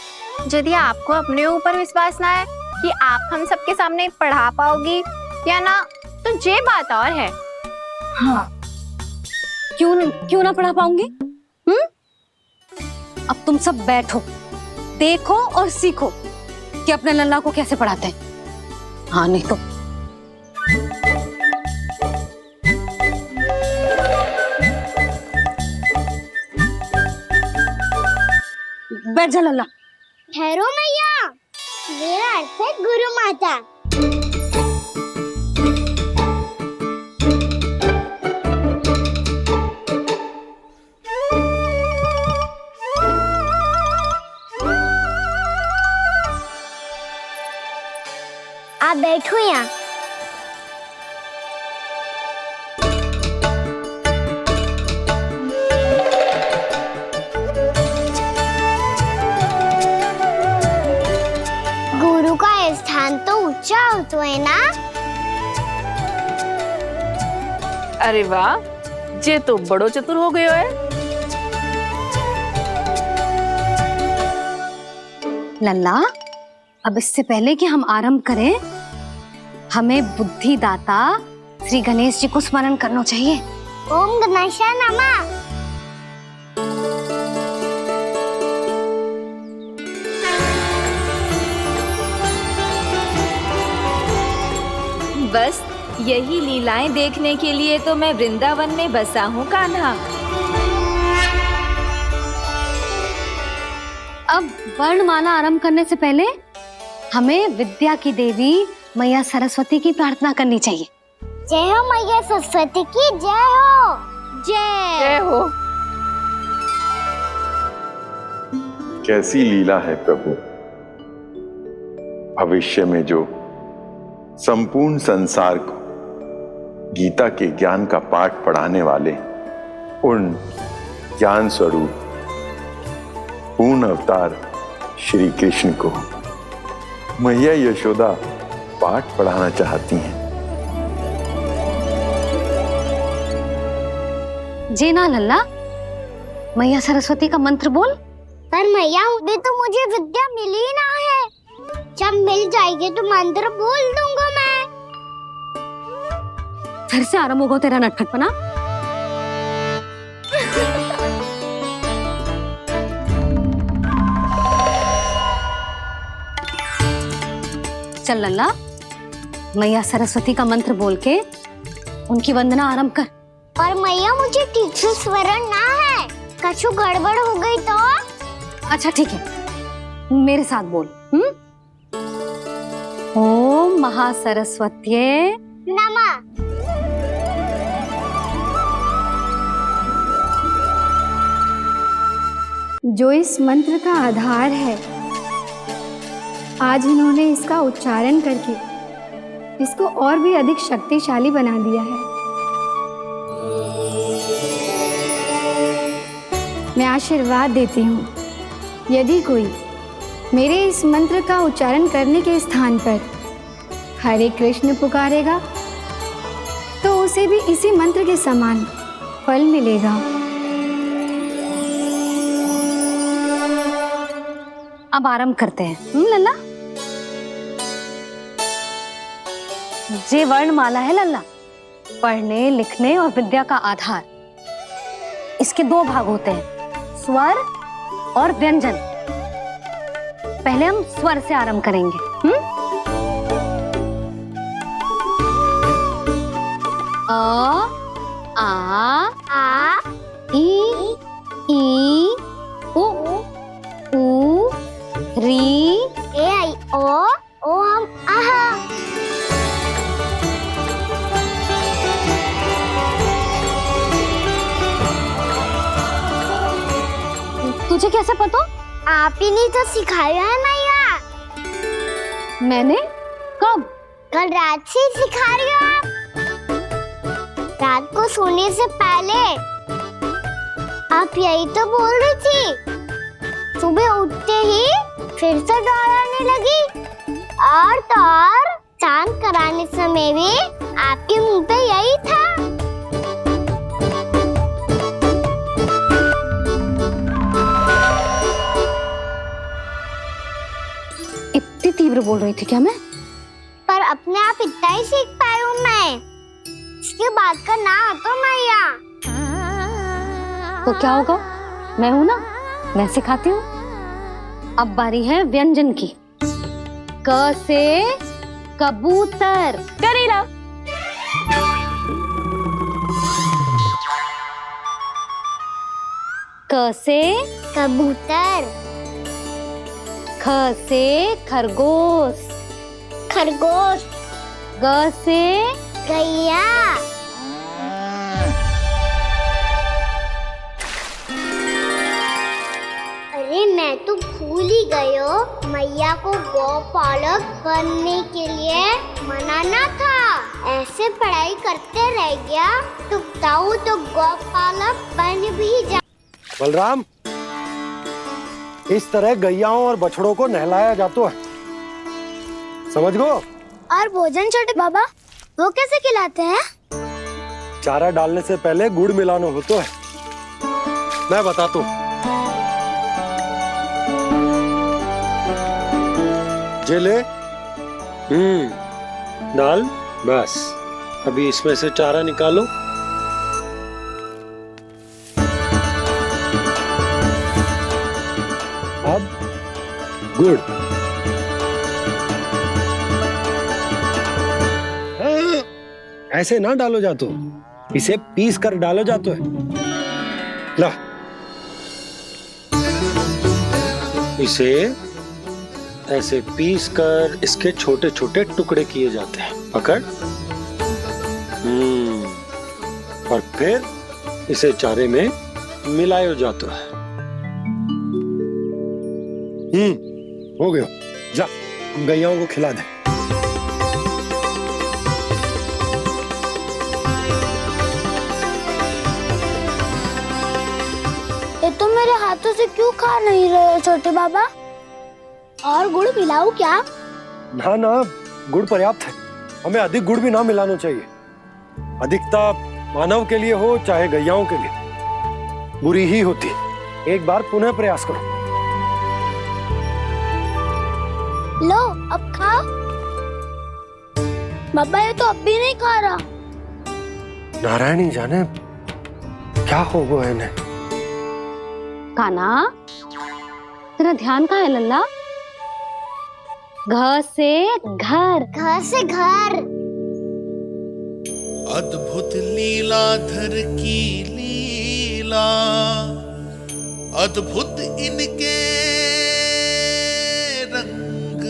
यदि आपको अपने ऊपर विश्वास ना है कि आप हम सबके सामने पढ़ा पाओगी या ना, तो ये बात और है। हाँ, क्यों ना पढ़ा पाऊंगी? अब तुम सब बैठो, देखो और सीखो कि अपने लल्ला को कैसे पढ़ाते हैं। हाँ, नहीं तो बैठ जा लल्ला। ठहरो मैया, मेरा अर्थ है गुरु माता। आप बैठो यहाँ। गुरु का स्थान तो ऊंचा होता है ना? अरे वाह, जे तो बड़ो चतुर हो गयो है। लल्ला, अब इससे पहले कि हम आरंभ करें, हमें बुद्धिदाता श्री गणेश जी को स्मरण करना चाहिए। ओम गणेशाय नमः। बस यही लीलाएं देखने के लिए तो मैं वृंदावन में बसा हूँ कान्हा। अब वर्णमाला आरंभ करने से पहले हमें विद्या की देवी मैया सरस्वती की प्रार्थना करनी चाहिए। जय हो मैया सरस्वती की, जय हो। जय हो। कैसी लीला है प्रभु। भविष्य में जो संपूर्ण संसार को गीता के ज्ञान का पाठ पढ़ाने वाले उन ज्ञान स्वरूप पूर्ण अवतार श्री कृष्ण को मैया यशोदा पाठ पढ़ाना चाहती हैं। जी ना लल्ला, मैया सरस्वती का मंत्र बोल। पर मैया, अभी तो मुझे विद्या मिली ना है। जब मिल जाएगी तो मंत्र बोल दूंगा मैं। फिर से आरंभ होगा तेरा नटखटपना। चल लल्ला, मैया सरस्वती का मंत्र बोल के उनकी वंदना आरंभ कर। पर मैया, मुझे ठीक से स्मरण ना है, कछु गड़बड़ हो गई तो? अच्छा ठीक है, मेरे साथ बोल। ओम महासरस्वत्ये नमः। जो इस मंत्र का आधार है, आज इन्होंने इसका उच्चारण करके इसको और भी अधिक शक्तिशाली बना दिया है। मैं आशीर्वाद देती हूँ, यदि कोई मेरे इस मंत्र का उच्चारण करने के स्थान पर हरे कृष्ण पुकारेगा तो उसे भी इसी मंत्र के समान फल मिलेगा। अब आरंभ करते हैं। लल्ला, जे वर्णमाला है लल्ला, पढ़ने लिखने और विद्या का आधार। इसके दो भाग होते हैं, स्वर और व्यंजन। पहले हम स्वर से आरंभ करेंगे। अ, आ, ई, उ, री, ए आई ओ हम आहा। तुझे कैसे पता? आप ही ने तो सिखाया है मैया। मैंने? कब? कल रात से सिखा रही हो आप। रात को सोने से पहले आप यही तो बोल रही थी। सुबह उठते ही फिर से डराने लगी, और तो और चांद कराने समय भी आपके मुंह पे यही था। इतनी तीव्र बोल रही थी क्या मैं? पर अपने आप इतना ही सीख पाई हूँ मैं। इसके बाद का ना तो मैया। तो क्या होगा? मैं हूं ना, मैं सिखाती हूँ। अब बारी है व्यंजन की। क से कबूतर। करेला। क से कबूतर। ख से खरगोश। खरगोश। ग से गैया। अरे मैं तो भूल ही गई हूँ, मैया को गौपालक बनने के लिए मनाना था। ऐसे पढ़ाई करते रह गया तो बताऊँ तो गौपालक बन भी जा। बलराम, इस तरह गैयाओं और बछड़ों को नहलाया जाता है, समझ गो? और भोजन छोटे बाबा, वो कैसे खिलाते हैं? चारा डालने से पहले गुड़ मिलाना होता है। मैं बताता हूँ। जे ले, डाल, बस। अभी इसमें से चारा निकालो। अब गुड़। ऐसे ना डालो जातो, इसे पीस कर डालो जातो है। ला, इसे ऐसे पीस कर इसके छोटे छोटे टुकड़े किए जाते हैं। पकड़। और फिर इसे चारे में मिलाया जाता है। हो गया। जा, हम गैयाओं को खिला दे। ये तो मेरे हाथों से क्यों खा नहीं रहे छोटे बाबा? और गुड़ मिलाऊं क्या? ना ना, गुड़ पर्याप्त है। हमें अधिक गुड़ भी ना मिलाना चाहिए। अधिकता मानव के लिए हो चाहे गैयाओं के लिए बुरी ही होती। एक बार पुनः प्रयास करो। लो, अब खाओ। बाबा ये तो अब भी नहीं खा रहा। नारायण ही जाने क्या हो गया इन्हें। कान्हा, तेरा ध्यान कहाँ है लल्ला? घ से घर। घर से घर। अद्भुत लीलाधर की लीला, अद्भुत इनके रंग,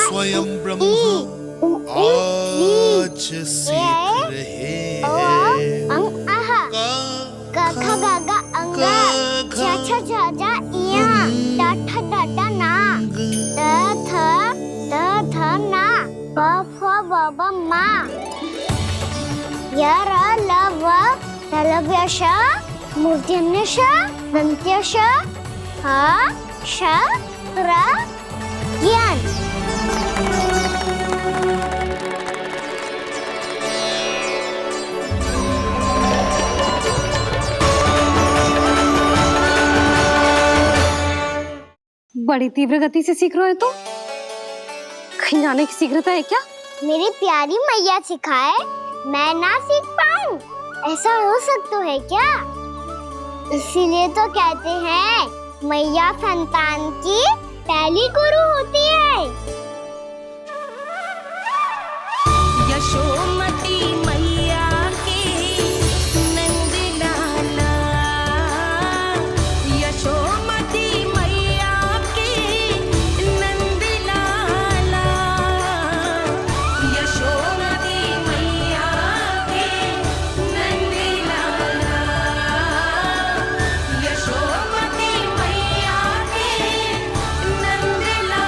स्वयं ब्रह्मा आज सीख रहे हैं। गा गा गा अंगा, छा छा छा जा इया, टा ठा टा टा ना, द थ ना, प फ ब ब मा, य र ल व तलव्य श, मूर्धन्य श, दन्त्य श, ह श र ज्ञान। बड़ी तीव्र गति से सीख रहे हो तो कहीं जाने की शीघ्रता है क्या? मेरी प्यारी मैया सिखाए, मैं ना सीख पाऊं, ऐसा हो सकता है क्या? इसीलिए तो कहते हैं मैया संतान की पहली गुरु होती है। यशोमती मैया के नंद लाला, यशोमती मैया के नंद लाला, यशोमती मैया के नंद लाला, यशोमती मैया के नंद लाला।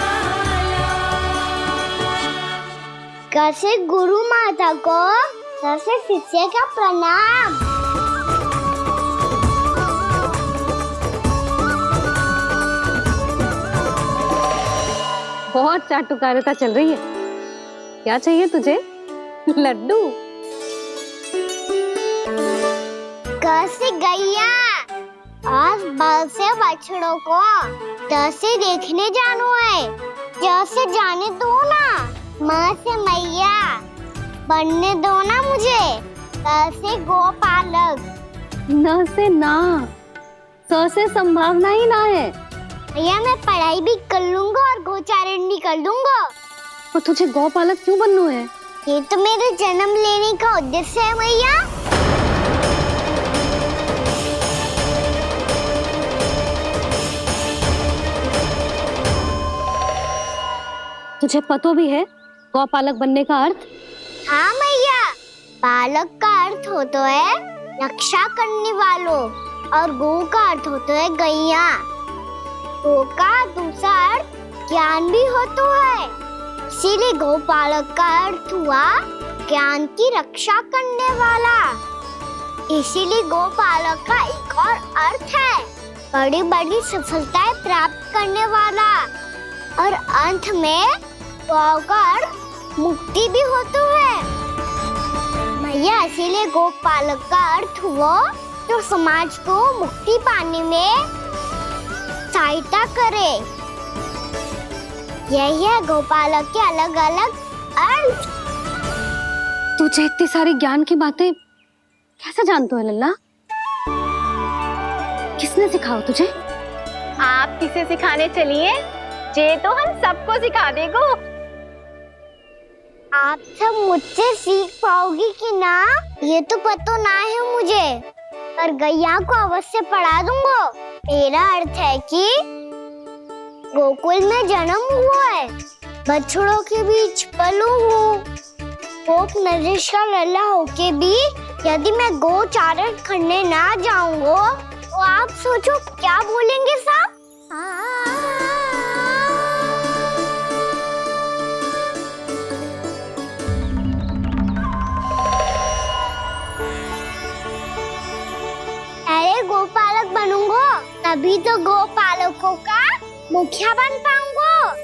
कैसे गुरु माता को कैसे शिष्य का प्रणाम। बहुत चाटुकारिता चल रही है। क्या चाहिए तुझे? लड्डू? कैसे गैया आज बाल से बछड़ों को कैसे देखने जानो है, जैसे जाने दो ना, माँ से मैया बनने दो ना मुझे, कैसे गोपालक। न से ना, स से संभावना ही ना है। भैया मैं पढ़ाई भी कर लूंगा और गोचारण भी कर लूंगा। तो तुझे गौपालक क्यों बनना है? ये तो मेरे जन्म लेने का उद्देश्य है भैया। तुझे पतो भी है गौपालक बनने का अर्थ? हाँ मैया, पालक का अर्थ होता है रक्षा करने वालों और गौ का अर्थ होता है गैया। गौ का दूसरा अर्थ ज्ञान भी होता है, इसीलिए गौपालक का अर्थ हुआ ज्ञान की रक्षा करने वाला। इसीलिए गौपालक का एक और अर्थ है बड़ी बड़ी सफलताएं प्राप्त करने वाला, और अंत में गौ का अर्थ मुक्ति भी होता है। भैया इसीलिए गोपालक का अर्थ हुआ जो समाज को मुक्ति पाने में सहायता करे। यही है गोपालक के अलग अलग अर्थ। तुझे इतनी सारी ज्ञान की बातें कैसे जानते हो लल्ला? किसने सिखाओ तुझे? आप किसे सिखाने चलिए, जे तो हम सबको सिखा देगो। आप सब मुझसे सीख पाओगी कि ना ये तो पता ना है मुझे, पर गैया को अवश्य पढ़ा दूंगा। मेरा अर्थ है कि गोकुल में जन्म हुआ है, बछड़ों के बीच पलू हूँ, गोप नरेश का लल्ला होके भी यदि मैं गोचारण करने ना जाऊंगा तो आप सोचो क्या बोलेंगे सब? अरे गोपालक बनूंगा तभी तो गोपालकों का मुखिया बन पाऊंगा,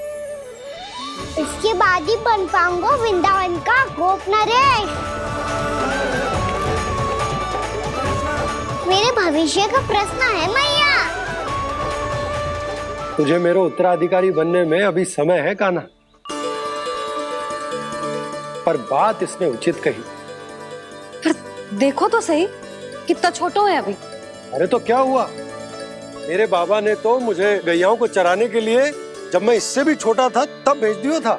इसके बाद ही बन पाऊंगा वृंदावन का गोप नरेश। मेरे भविष्य का प्रश्न है मैया। तुझे मेरे उत्तराधिकारी बनने में अभी समय है कान्हा, पर बात इसने उचित कही। पर देखो तो सही कितना छोटा है अभी। अरे तो क्या हुआ, मेरे बाबा ने तो मुझे गैयाओं को चराने के लिए जब मैं इससे भी छोटा था तब भेज दिया था।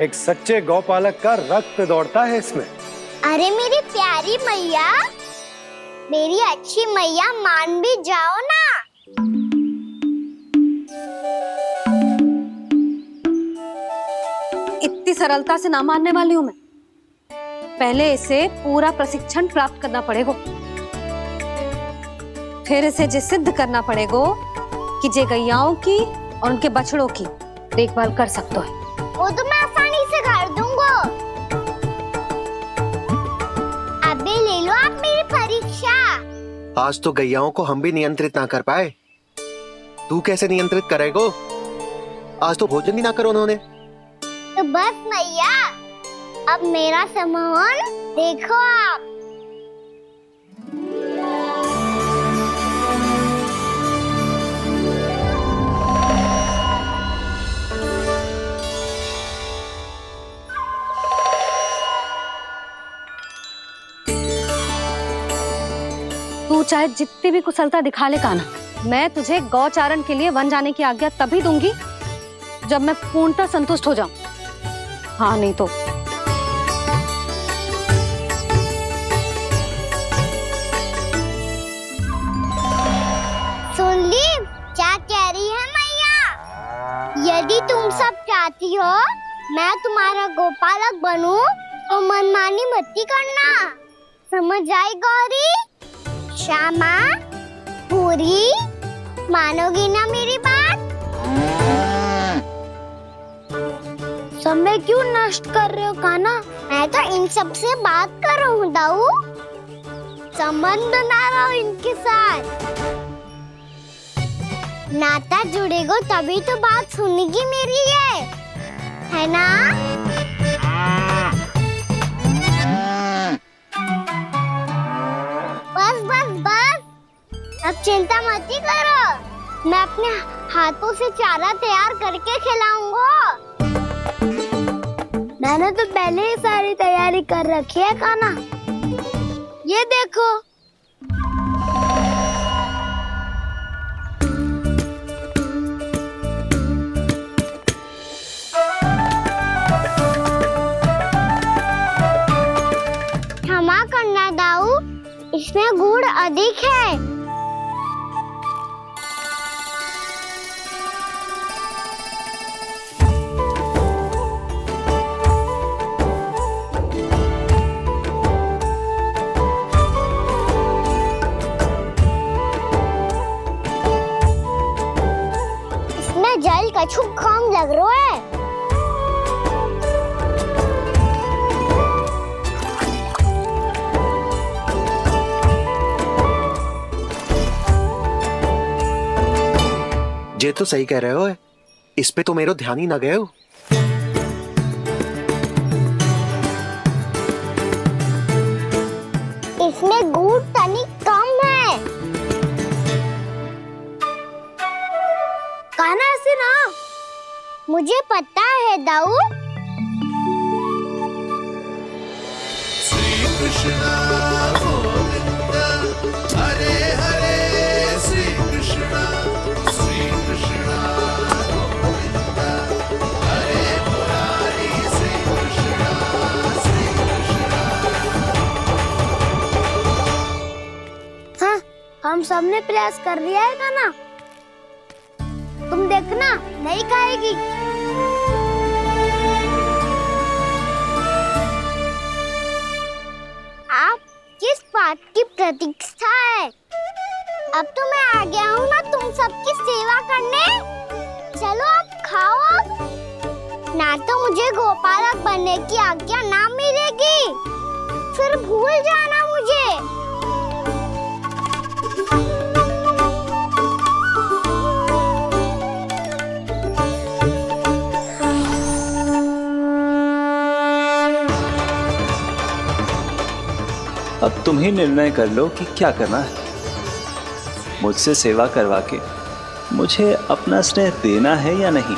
एक सच्चे गौपालक का रक्त दौड़ता है इसमें। अरे मेरी प्यारी मैया, मेरी अच्छी मैया, मान भी जाओ ना। इतनी सरलता से ना मानने वाली हूं मैं। पहले इसे पूरा प्रशिक्षण प्राप्त करना पड़ेगा, फिर इसे जे सिद्ध करना पड़ेगा कि जे गैयाओं की और उनके बछड़ों की देखभाल कर सकते है। वो तो मैं आसानी से कर दूंगा। अबे ले लो आप मेरी परीक्षा। आज तो गैयाओं को हम भी नियंत्रित ना कर पाए, तू कैसे नियंत्रित करेगो? आज तो भोजन ही ना करो उन्होंने। तो बस मैया, अब मेरा सम्मान देखो आप। तू चाहे जितनी भी कुशलता दिखा ले कान्हा, मैं तुझे गौचारण के लिए वन जाने की आज्ञा तभी दूंगी जब मैं पूर्णतः संतुष्ट हो जाऊं। हाँ नहीं तो सुन ली क्या कह रही है मैया? यदि तुम सब चाहती हो मैं तुम्हारा गोपालक बनूं तो मनमानी मत करना, समझ आई गौरी? श्यामा, पूरी, मानोगी ना मेरी बात? समय क्यों नष्ट कर रहे हो कान्हा? मैं तो इन सब से बात कर रहा हूँ दाऊ, संबंध बना रहा हूँ इनके साथ। नाता जुड़ेगा तभी तो बात सुनेगी मेरी है ना? बस बस बस, अब चिंता मत ही करो, मैं अपने हाथों से चारा तैयार करके खिलाऊंगा। मैंने तो पहले ही सारी तैयारी कर रखी है कान्हा, ये देखो। क्षमा करना दाऊ, इसमें गुड़ अधिक है। इसमें जल कछु कम लग रहा है। ये तो सही कह रहे हो, इस पे तो मेरो ध्यान ही ना गए हो। इसमें गुड़ तनिक कम है। कान्हा ऐसे ना, मुझे पता है दाऊ। श्री कृष्णा गोविंद हरे हरे, श्री कृष्णा गोविंद हरे मुरारी, श्री कृष्णा हाँ, हम सबने प्रयास कर लिया है कान्हा, तुम देखना नहीं खाएगी। आप किस बात की प्रतीक्षा है? अब तो मैं आ गया हूँ ना तुम सबकी सेवा करने। चलो अब खाओ अब। ना तो मुझे गोपालक बनने की आज्ञा ना मिलेगी, फिर भूल जाना मुझे। अब तुम ही निर्णय कर लो कि क्या करना है। मुझसे सेवा करवा के मुझे अपना स्नेह देना है या नहीं।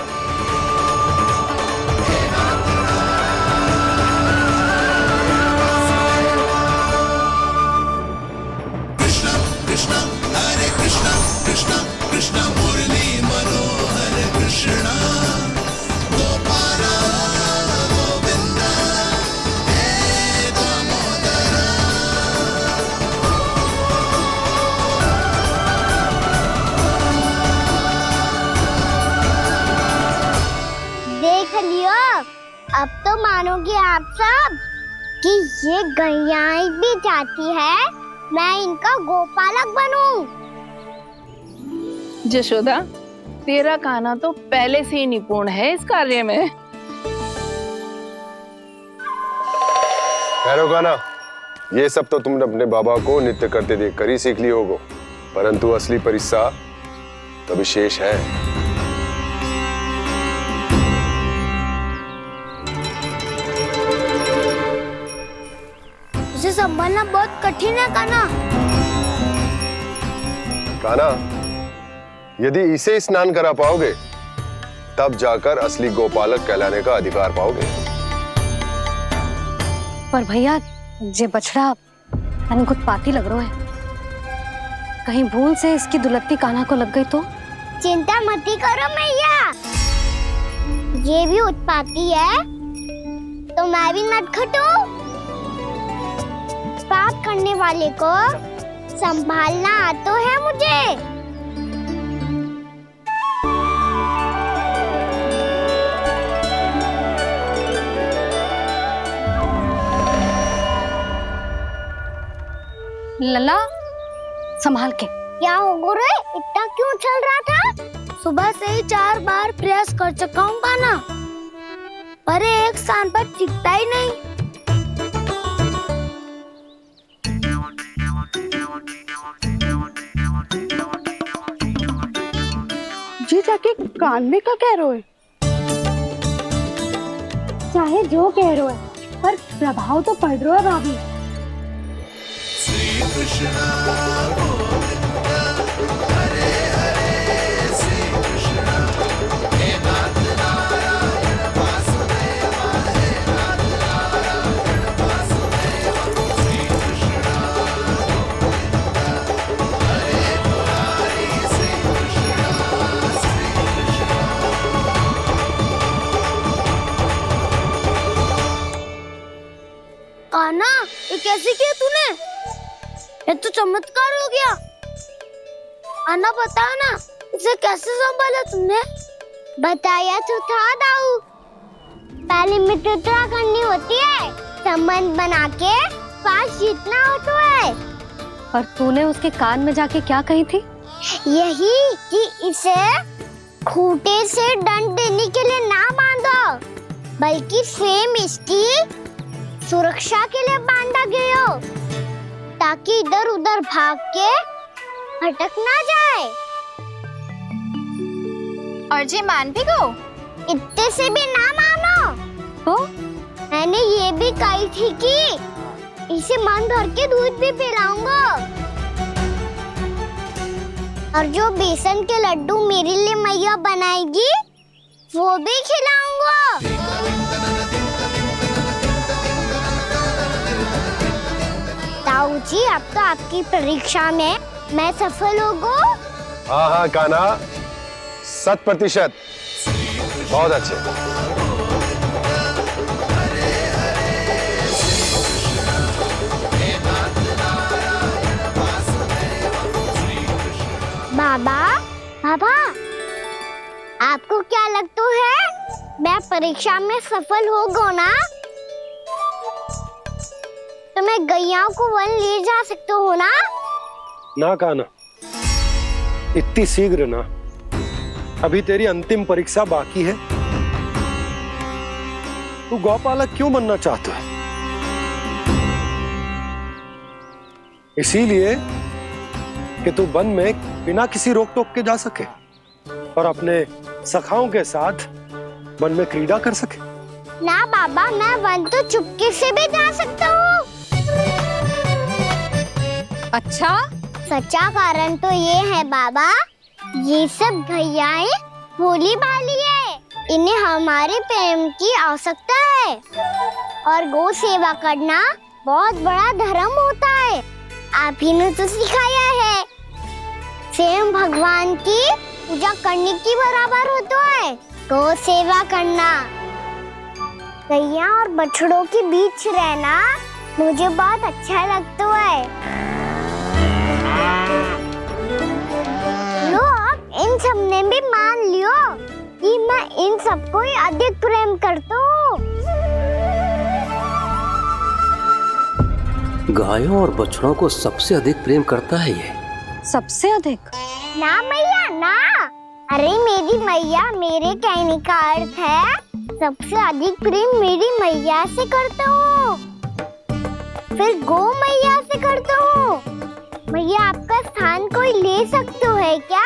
कृष्ण कृष्ण हरे कृष्ण, कृष्ण कृष्ण मुरली मनोहर कृष्ण, गोपाला गोविंद हे दामोदर। देख लियो, अब तो मानोगे आप सब कि ये गैयाएं भी चाहती है मैं इनका गोपालक बनूं। जशोदा, तेरा कान्हा तो पहले से ही निपुण है इस कार्य में। ठहरो कान्हा, ये सब तो तुमने अपने बाबा को नृत्य करते देखकर ही सीख ली होगो, परंतु असली परिस्सा तो विशेष है। उसे संभालना बहुत कठिन है कान्हा। कान्हा, यदि इसे स्नान करा पाओगे तब जाकर असली गोपालक कहलाने का अधिकार पाओगे। पर भैया, ये बछड़ा तनिक उत्पाती लग रहा है। कहीं भूल से इसकी दुलत्ती कान्हा को लग गई तो? चिंता मत करो मैया, ये भी उत्पाती है तो मैं भी नटखट हूँ। पाप करने वाले को संभालना आता है मुझे। लला संभाल के। क्या हो गुरु, इतना क्यों चल रहा था? सुबह से ही 4 बार प्रयास कर चुका हूँ कान्हा, पर एक स्थान पर टिकता ही नहीं। जी जाके कान में क्या कह रहे हो? चाहे जो कह रहे हो, पर प्रभाव तो पड़ रहा है भाभी। श्री कृष्ण गोविंद हरे हरे, श्री कृष्ण हे नाथ नारायण वासुदेव, हे नाथ नारायण वासुदेव, श्री कृष्ण गोविंद हरे मुरारी, श्री कृष्ण श्री कृष्ण। कान्हा, ये कैसे किया तूने? ये तो चमत्कार हो गया। अन्ना बता ना, इसे कैसे संभाला तुमने? बताया तो था दाऊ, पहले मित्रता करनी होती है, संबंध बना के पास जीतना होता है। और तूने उसके कान में जाके क्या कही थी? यही कि इसे खूंटे से दंड देने के लिए ना बांधो, बल्कि स्वयं इसकी सुरक्षा के लिए बांधा गया हो, ताकि इधर उधर भाग के भटक ना जाए। और जी मान भी गो, इतने से भी ना मानो। तो मैंने ये भी कही थी कि इसे मन भर के दूध भी पिलाऊंगा, और जो बेसन के लड्डू मेरे लिए मैया बनाएगी वो भी खिलाऊंगा। ताऊ जी, अब तो आपकी परीक्षा में मैं सफल होगा। हाँ हाँ कान्हा, 100%। बहुत अच्छे। बाबा, बाबा, आपको क्या लगता है मैं परीक्षा में सफल होगा ना? तो मैं गैया को वन ले जा सकता हूँ ना? ना कान्हा, इतनी शीघ्र ना, अभी तेरी अंतिम परीक्षा बाकी है। तू गौपालक क्यों बनना चाहता है? इसीलिए कि तू वन में बिना किसी रोक टोक के जा सके और अपने सखाओं के साथ वन में क्रीड़ा कर सके। ना बाबा, मैं वन तो चुपके से भी जा सकता हूँ। अच्छा? सच्चा कारण तो ये है बाबा, ये सब गैयाएं भोली भाली है, इन्हें हमारे प्रेम की आवश्यकता है, और गौ सेवा करना बहुत बड़ा धर्म होता है। आप ही ने तो सिखाया है, स्वयं भगवान की पूजा करने की बराबर होता है गौ सेवा करना। गैया और बछड़ों के बीच रहना मुझे बहुत अच्छा लगता है। लो, अब इन सब ने भी मान लियो कि मैं इन सबको ही अधिक प्रेम करता हूँ। गायों और बछड़ों को सबसे अधिक प्रेम करता है ये। सबसे अधिक? ना मैया ना, अरे मेरी मैया, मेरे कहने का अर्थ है सबसे अधिक प्रेम मेरी मैया से करता हूँ, फिर गौ मैया से करता हूँ। मैया, आपका स्थान कोई ले सकते है क्या?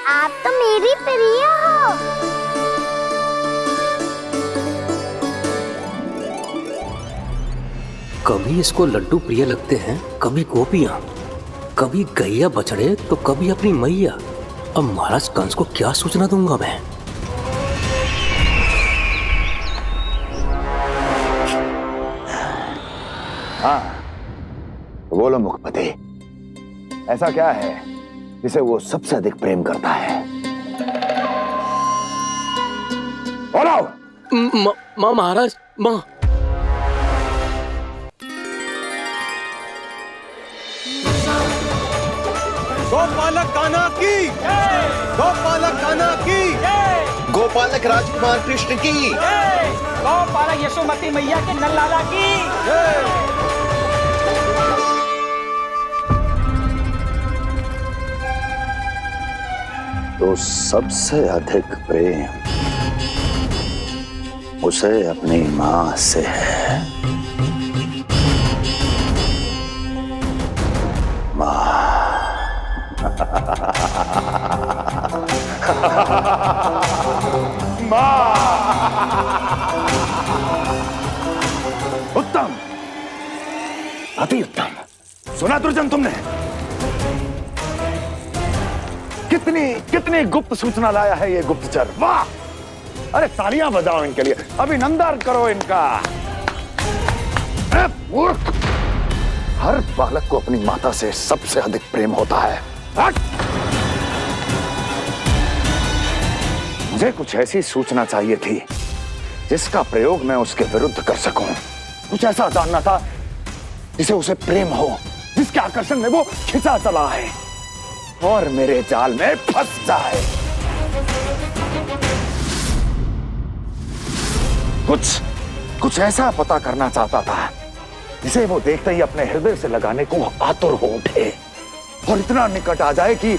आप तो मेरी प्रिय हो। कभी इसको लड्डू प्रिय लगते हैं, कभी गोपियां, कभी गैया बछड़े, तो कभी अपनी मैया। अब महाराज कंस को क्या सूचना दूंगा मैं? हाँ, बोलो मुखपति, ऐसा क्या है जिसे वो सबसे अधिक प्रेम करता है? बोलो। माँ महाराज, माँ। गोपालक कान्हा की, गोपालक कान्हा की, गोपालक राजकुमार कृष्ण की, गोपालक यशोमती मैया के नल लाला की। तो सबसे अधिक प्रेम उसे अपनी मां से है। मां। उत्तम, अति उत्तम। सुना दुर्जन तुमने? कितनी गुप्त सूचना लाया है ये गुप्तचर। वाह! अरे तालियां बजाओ इनके लिए, अभिनंदन करो इनका। मूर्ख! हर बालक को अपनी माता से सबसे अधिक प्रेम होता है। मुझे कुछ ऐसी सूचना चाहिए थी जिसका प्रयोग मैं उसके विरुद्ध कर सकूं। कुछ ऐसा जानना था जिसे उसे प्रेम हो, जिसके आकर्षण में वो खिंचा चला है और मेरे जाल में फंस जाए। कुछ ऐसा पता करना चाहता था जिसे वो देखते ही अपने हृदय से लगाने को आतुर हो उठे और इतना निकट आ जाए कि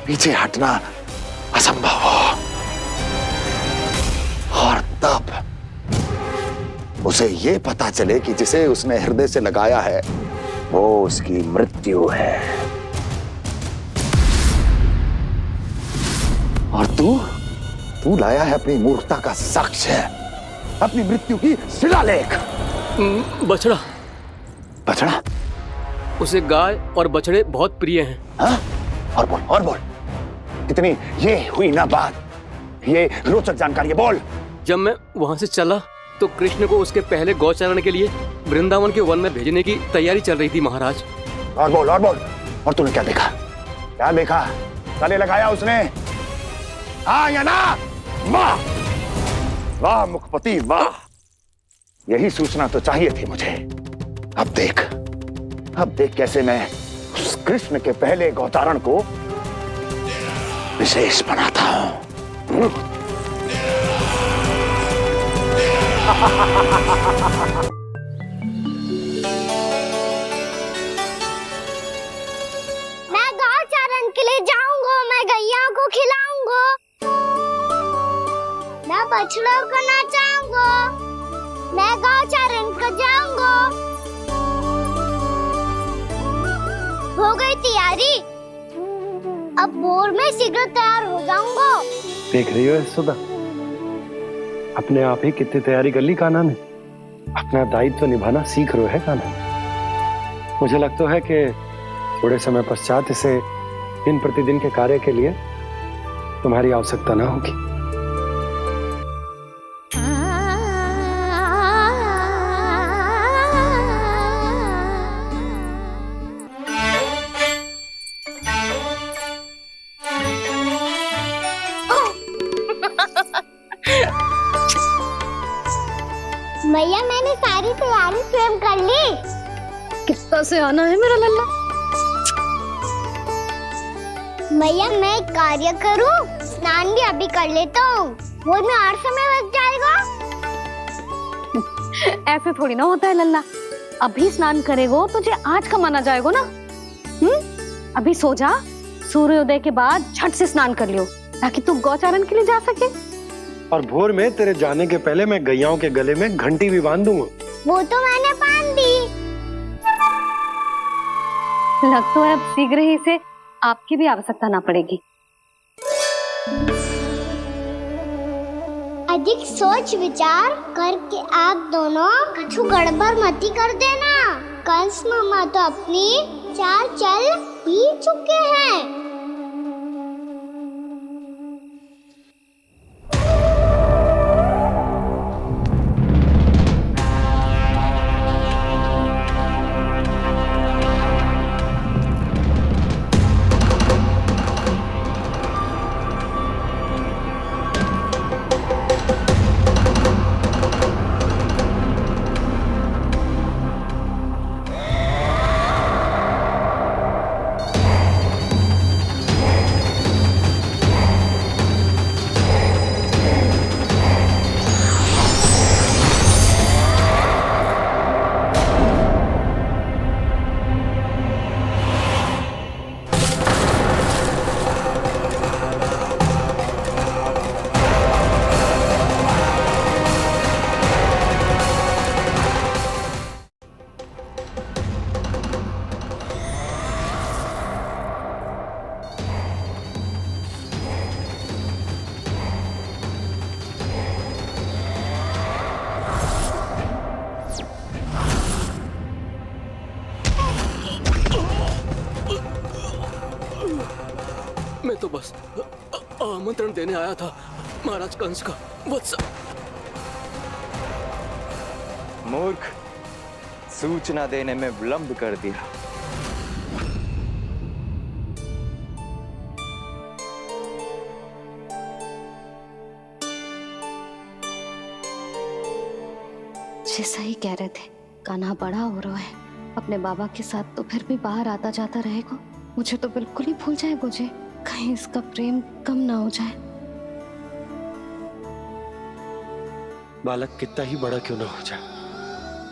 पीछे हटना असंभव हो। और तब उसे ये पता चले कि जिसे उसने हृदय से लगाया है वो उसकी मृत्यु है। और तू लाया है अपनी मूर्खता का साक्ष्य, अपनी मृत्यु की शिलालेख। बछड़ा। बछड़ा? उसे गाय और बछड़े बहुत प्रिय हैं। हाँ? और बोल। इतनी ये हुई ना बात, ये रोचक जानकारी बोल। जब मैं वहां से चला तो कृष्ण को उसके पहले गौचारण के लिए वृंदावन के वन में भेजने की तैयारी चल रही थी महाराज। और बोल। और तूने क्या देखा? क्या देखा? गले लगाया उसने? हाँ या ना? वाह मुखपति वाह! यही सूचना तो चाहिए थी मुझे। अब देख कैसे मैं उस कृष्ण के पहले गौचारण को विशेष बनाता हूं। मैं गौचारण के लिए जाऊंगा, मैं गैया को खिलाऊंगा, मैं बछड़ों को नचाऊंगा, मैं गौचारण को जाऊंगा। हो गई तैयारी, अब भोर में शीघ्र तैयार हो जाऊंगा। देख रही हो सुधा, अपने आप ही कितनी तैयारी कर ली कान्हा ने। अपना दायित्व निभाना सीख रहे है कान्हा। मुझे लगता है कि थोड़े समय पश्चात इसे दिन प्रतिदिन के कार्य के लिए तुम्हारी आवश्यकता ना होगी। भैया मैंने सारी तैयारी स्वयं कर ली। कितना से आना है मेरा लल्ला? भैया मैं एक कार्य करूं, स्नान भी अभी कर लेता हूँ, वो में और समय लग जाएगा। ऐसे थोड़ी ना होता है लल्ला, अभी स्नान करेगो तुझे आज कमाना जाएगो ना। अभी सो जा, सूर्योदय के बाद झट से स्नान कर लियो ताकि तू गौचारण के लिए जा सके। और भोर में तेरे जाने के पहले मैं गैयाओं के गले में घंटी भी बांध दूंगा। वो तो मैंने बांध दी। लग तो है अब शीघ्र ही से आपकी भी आवश्यकता ना पड़ेगी। अधिक सोच विचार करके आप दोनों कछु गड़बड़ मती कर देना। कंस मामा तो अपनी चाल चल ही चुके हैं। मैं तो बस आमंत्रण देने आया था महाराज कंस का। वत्स मूर्ख, सूचना देने में विलंब कर दिया। जैसा ही कह रहे थे, कान्हा बड़ा हो रहा है अपने बाबा के साथ, तो फिर भी बाहर आता जाता रहेगा। मुझे तो बिल्कुल ही भूल जाए मुझे, कहीं इसका प्रेम कम ना हो जाए। बालक कितना ही बड़ा क्यों ना हो जाए,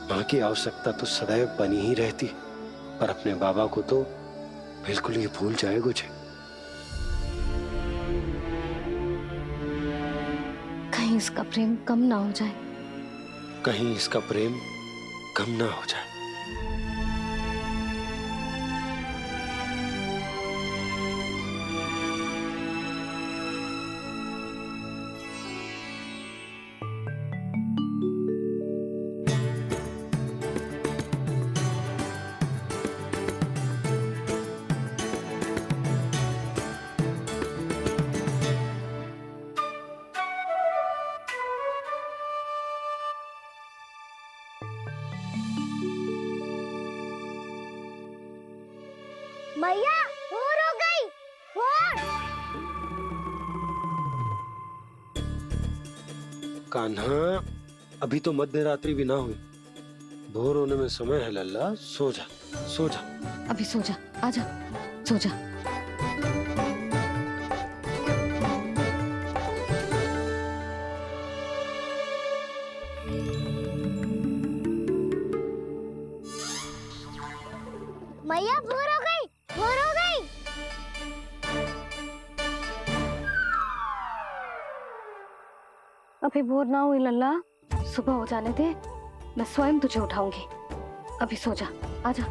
माँ की आवश्यकता तो सदैव बनी ही रहती, पर अपने बाबा को तो बिल्कुल ही भूल जाए मुझे। कहीं इसका प्रेम कम ना हो जाए, कहीं इसका प्रेम कम ना हो जाए। मैया भोर हो गई, भोर। कान्हा, अभी तो मध्य रात्रि भी ना हुई, भोर होने में समय है लल्ला। सो जा, सो जा। अभी सो जा, आजा, सो जा। मैया भोर हो गई, भोर हो गई। अभी भोर ना हुई लल्ला, सुबह हो जाने दे, मैं स्वयं तुझे उठाऊंगी। अभी सो जा, आजा।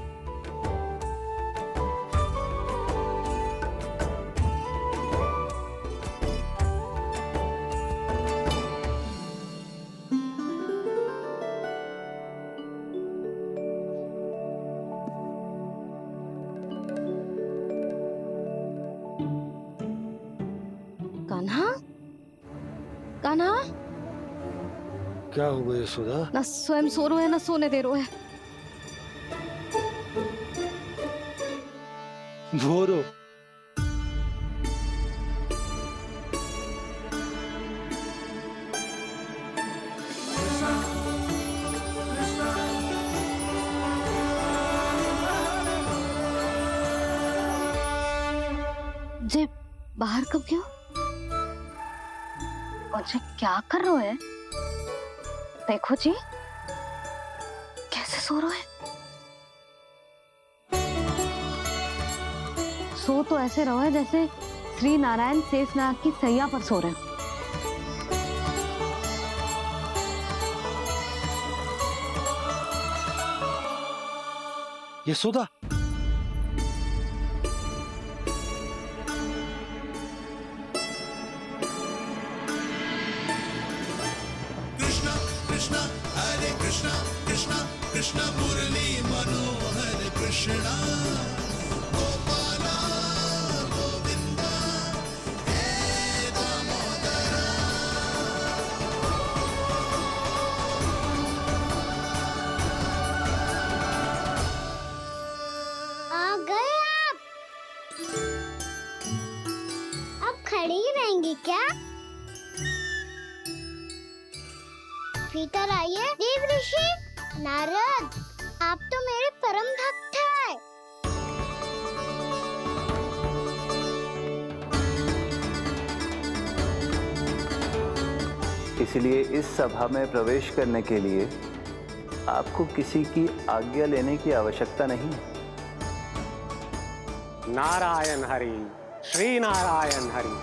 कान्हा, कान्हा, क्या हो गया यशोदा? ना स्वयं सो रो है ना सोने दे रो है। भोर हो। जे बाहर कब क्यों? मुझे क्या कर रहे है? देखो जी, कैसे सो रहे हैं। सो तो ऐसे रहो है जैसे श्री नारायण शेषनाग की सैया पर सो रहे हैं। यशोदा, कृष्ण हरे कृष्ण कृष्ण कृष्ण मुरली मनोहर कृष्ण गोपाला गोविंदा हे दामोदरा। आ गए आप। अब खड़ी ही रहेंगी क्या? भीतर आइए। देव ऋषि नारद, आप तो मेरे परम भक्त हैं। इसलिए इस सभा में प्रवेश करने के लिए आपको किसी की आज्ञा लेने की आवश्यकता नहीं है। नारायण हरि, श्री नारायण हरि।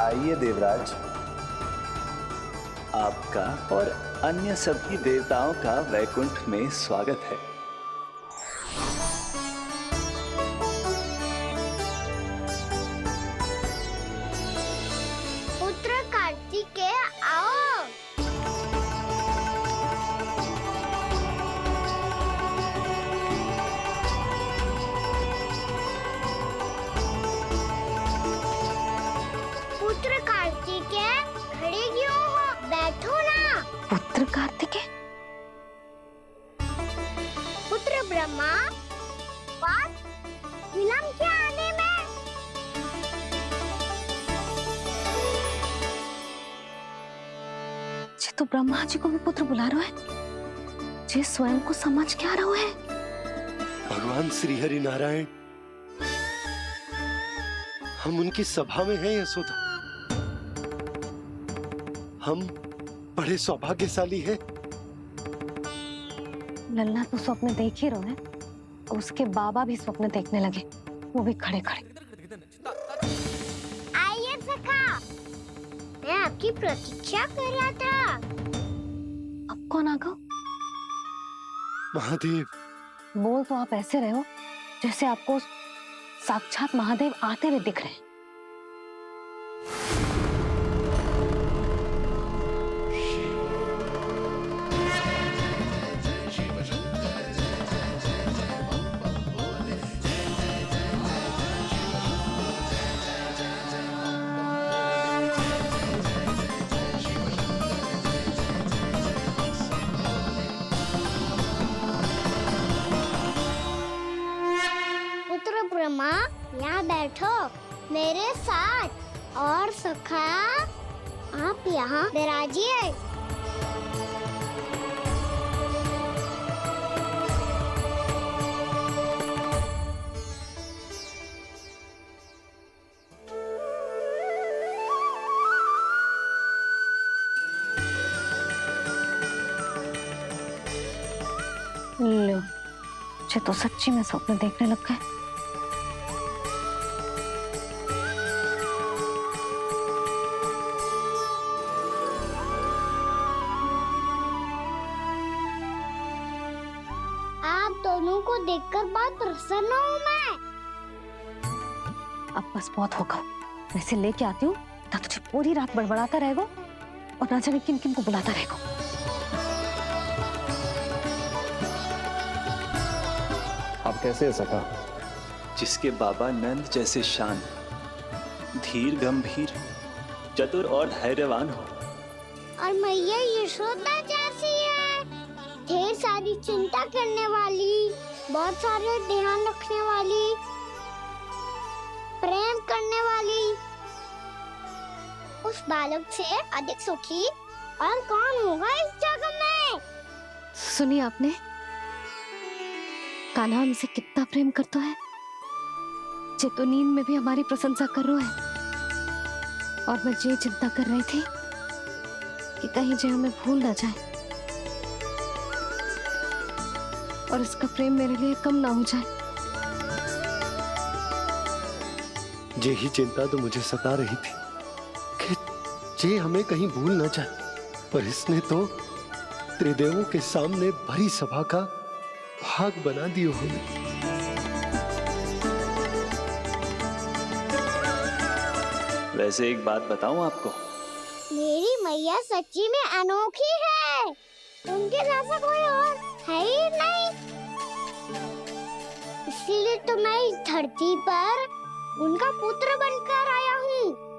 आइए देवराज, आपका और अन्य सभी देवताओं का वैकुंठ में स्वागत है। पुत्र कार्तिकेय आओ। ब्रह्मा, बस विलम्ब क्या आने में? जे तो ब्रह्मा जी को भी पुत्र बुला रहा है, जे स्वयं को समझ क्या रहा है। भगवान श्री हरि नारायण, हम उनकी सभा में हैं यशोदा। हम बड़े सौभाग्यशाली हैं। लल्ला तो स्वप्न देख ही रहे हैं, उसके बाबा भी स्वप्न देखने लगे, वो भी खड़े खड़े। आइए सखा, मैं आपकी प्रतीक्षा कर रहा था। अब कौन आ गया? महादेव। बोल तो आप ऐसे रहे हो जैसे आपको साक्षात महादेव आते हुए दिख रहे हैं। पुत्र ब्रह्मा, यहाँ बैठो मेरे साथ। और सखा, आप यहाँ विराजिए। लो, मुझे तो सच्ची में स्वप्न देखने लग गए। आप दोनों को देखकर बहुत प्रसन्न हूँ मैं। अब बस बहुत होगा, वैसे लेके आती हूँ ना, तुझे पूरी रात बड़बड़ाता रहेगा और ना जाने किन किन को बुलाता रहेगा। आप कैसे है सखा? जिसके बाबा नंद जैसे शांत, धीर गंभीर, चतुर और धैर्यवान हो, और मैया यशोदा जैसी है, ढेर सारी चिंता करने वाली, बहुत सारे ध्यान रखने वाली, प्रेम करने वाली। उस बालक से अधिक सुखी और कौन होगा इस जगत में? सुनिए आपने, कान्हा हमसे कितना प्रेम करता है, जे तो नींद में भी हमारी प्रशंसा कर रहा है। और मैं ये चिंता कर रही थी कि कहीं जे हमें भूल ना जाए और इसका प्रेम मेरे लिए कम ना हो जाए। यही चिंता तो मुझे सता रही थी कि जे हमें कहीं भूल ना जाए, पर इसने तो त्रिदेवों के सामने भरी सभा का भाग बना दियो हमें। वैसे एक बात बताऊं आपको, मेरी मैया सच्ची में अनोखी है, उनके जैसा कोई और है ही नहीं। इसीलिए तो मैं इस धरती पर उनका पुत्र बनकर आया हूँ।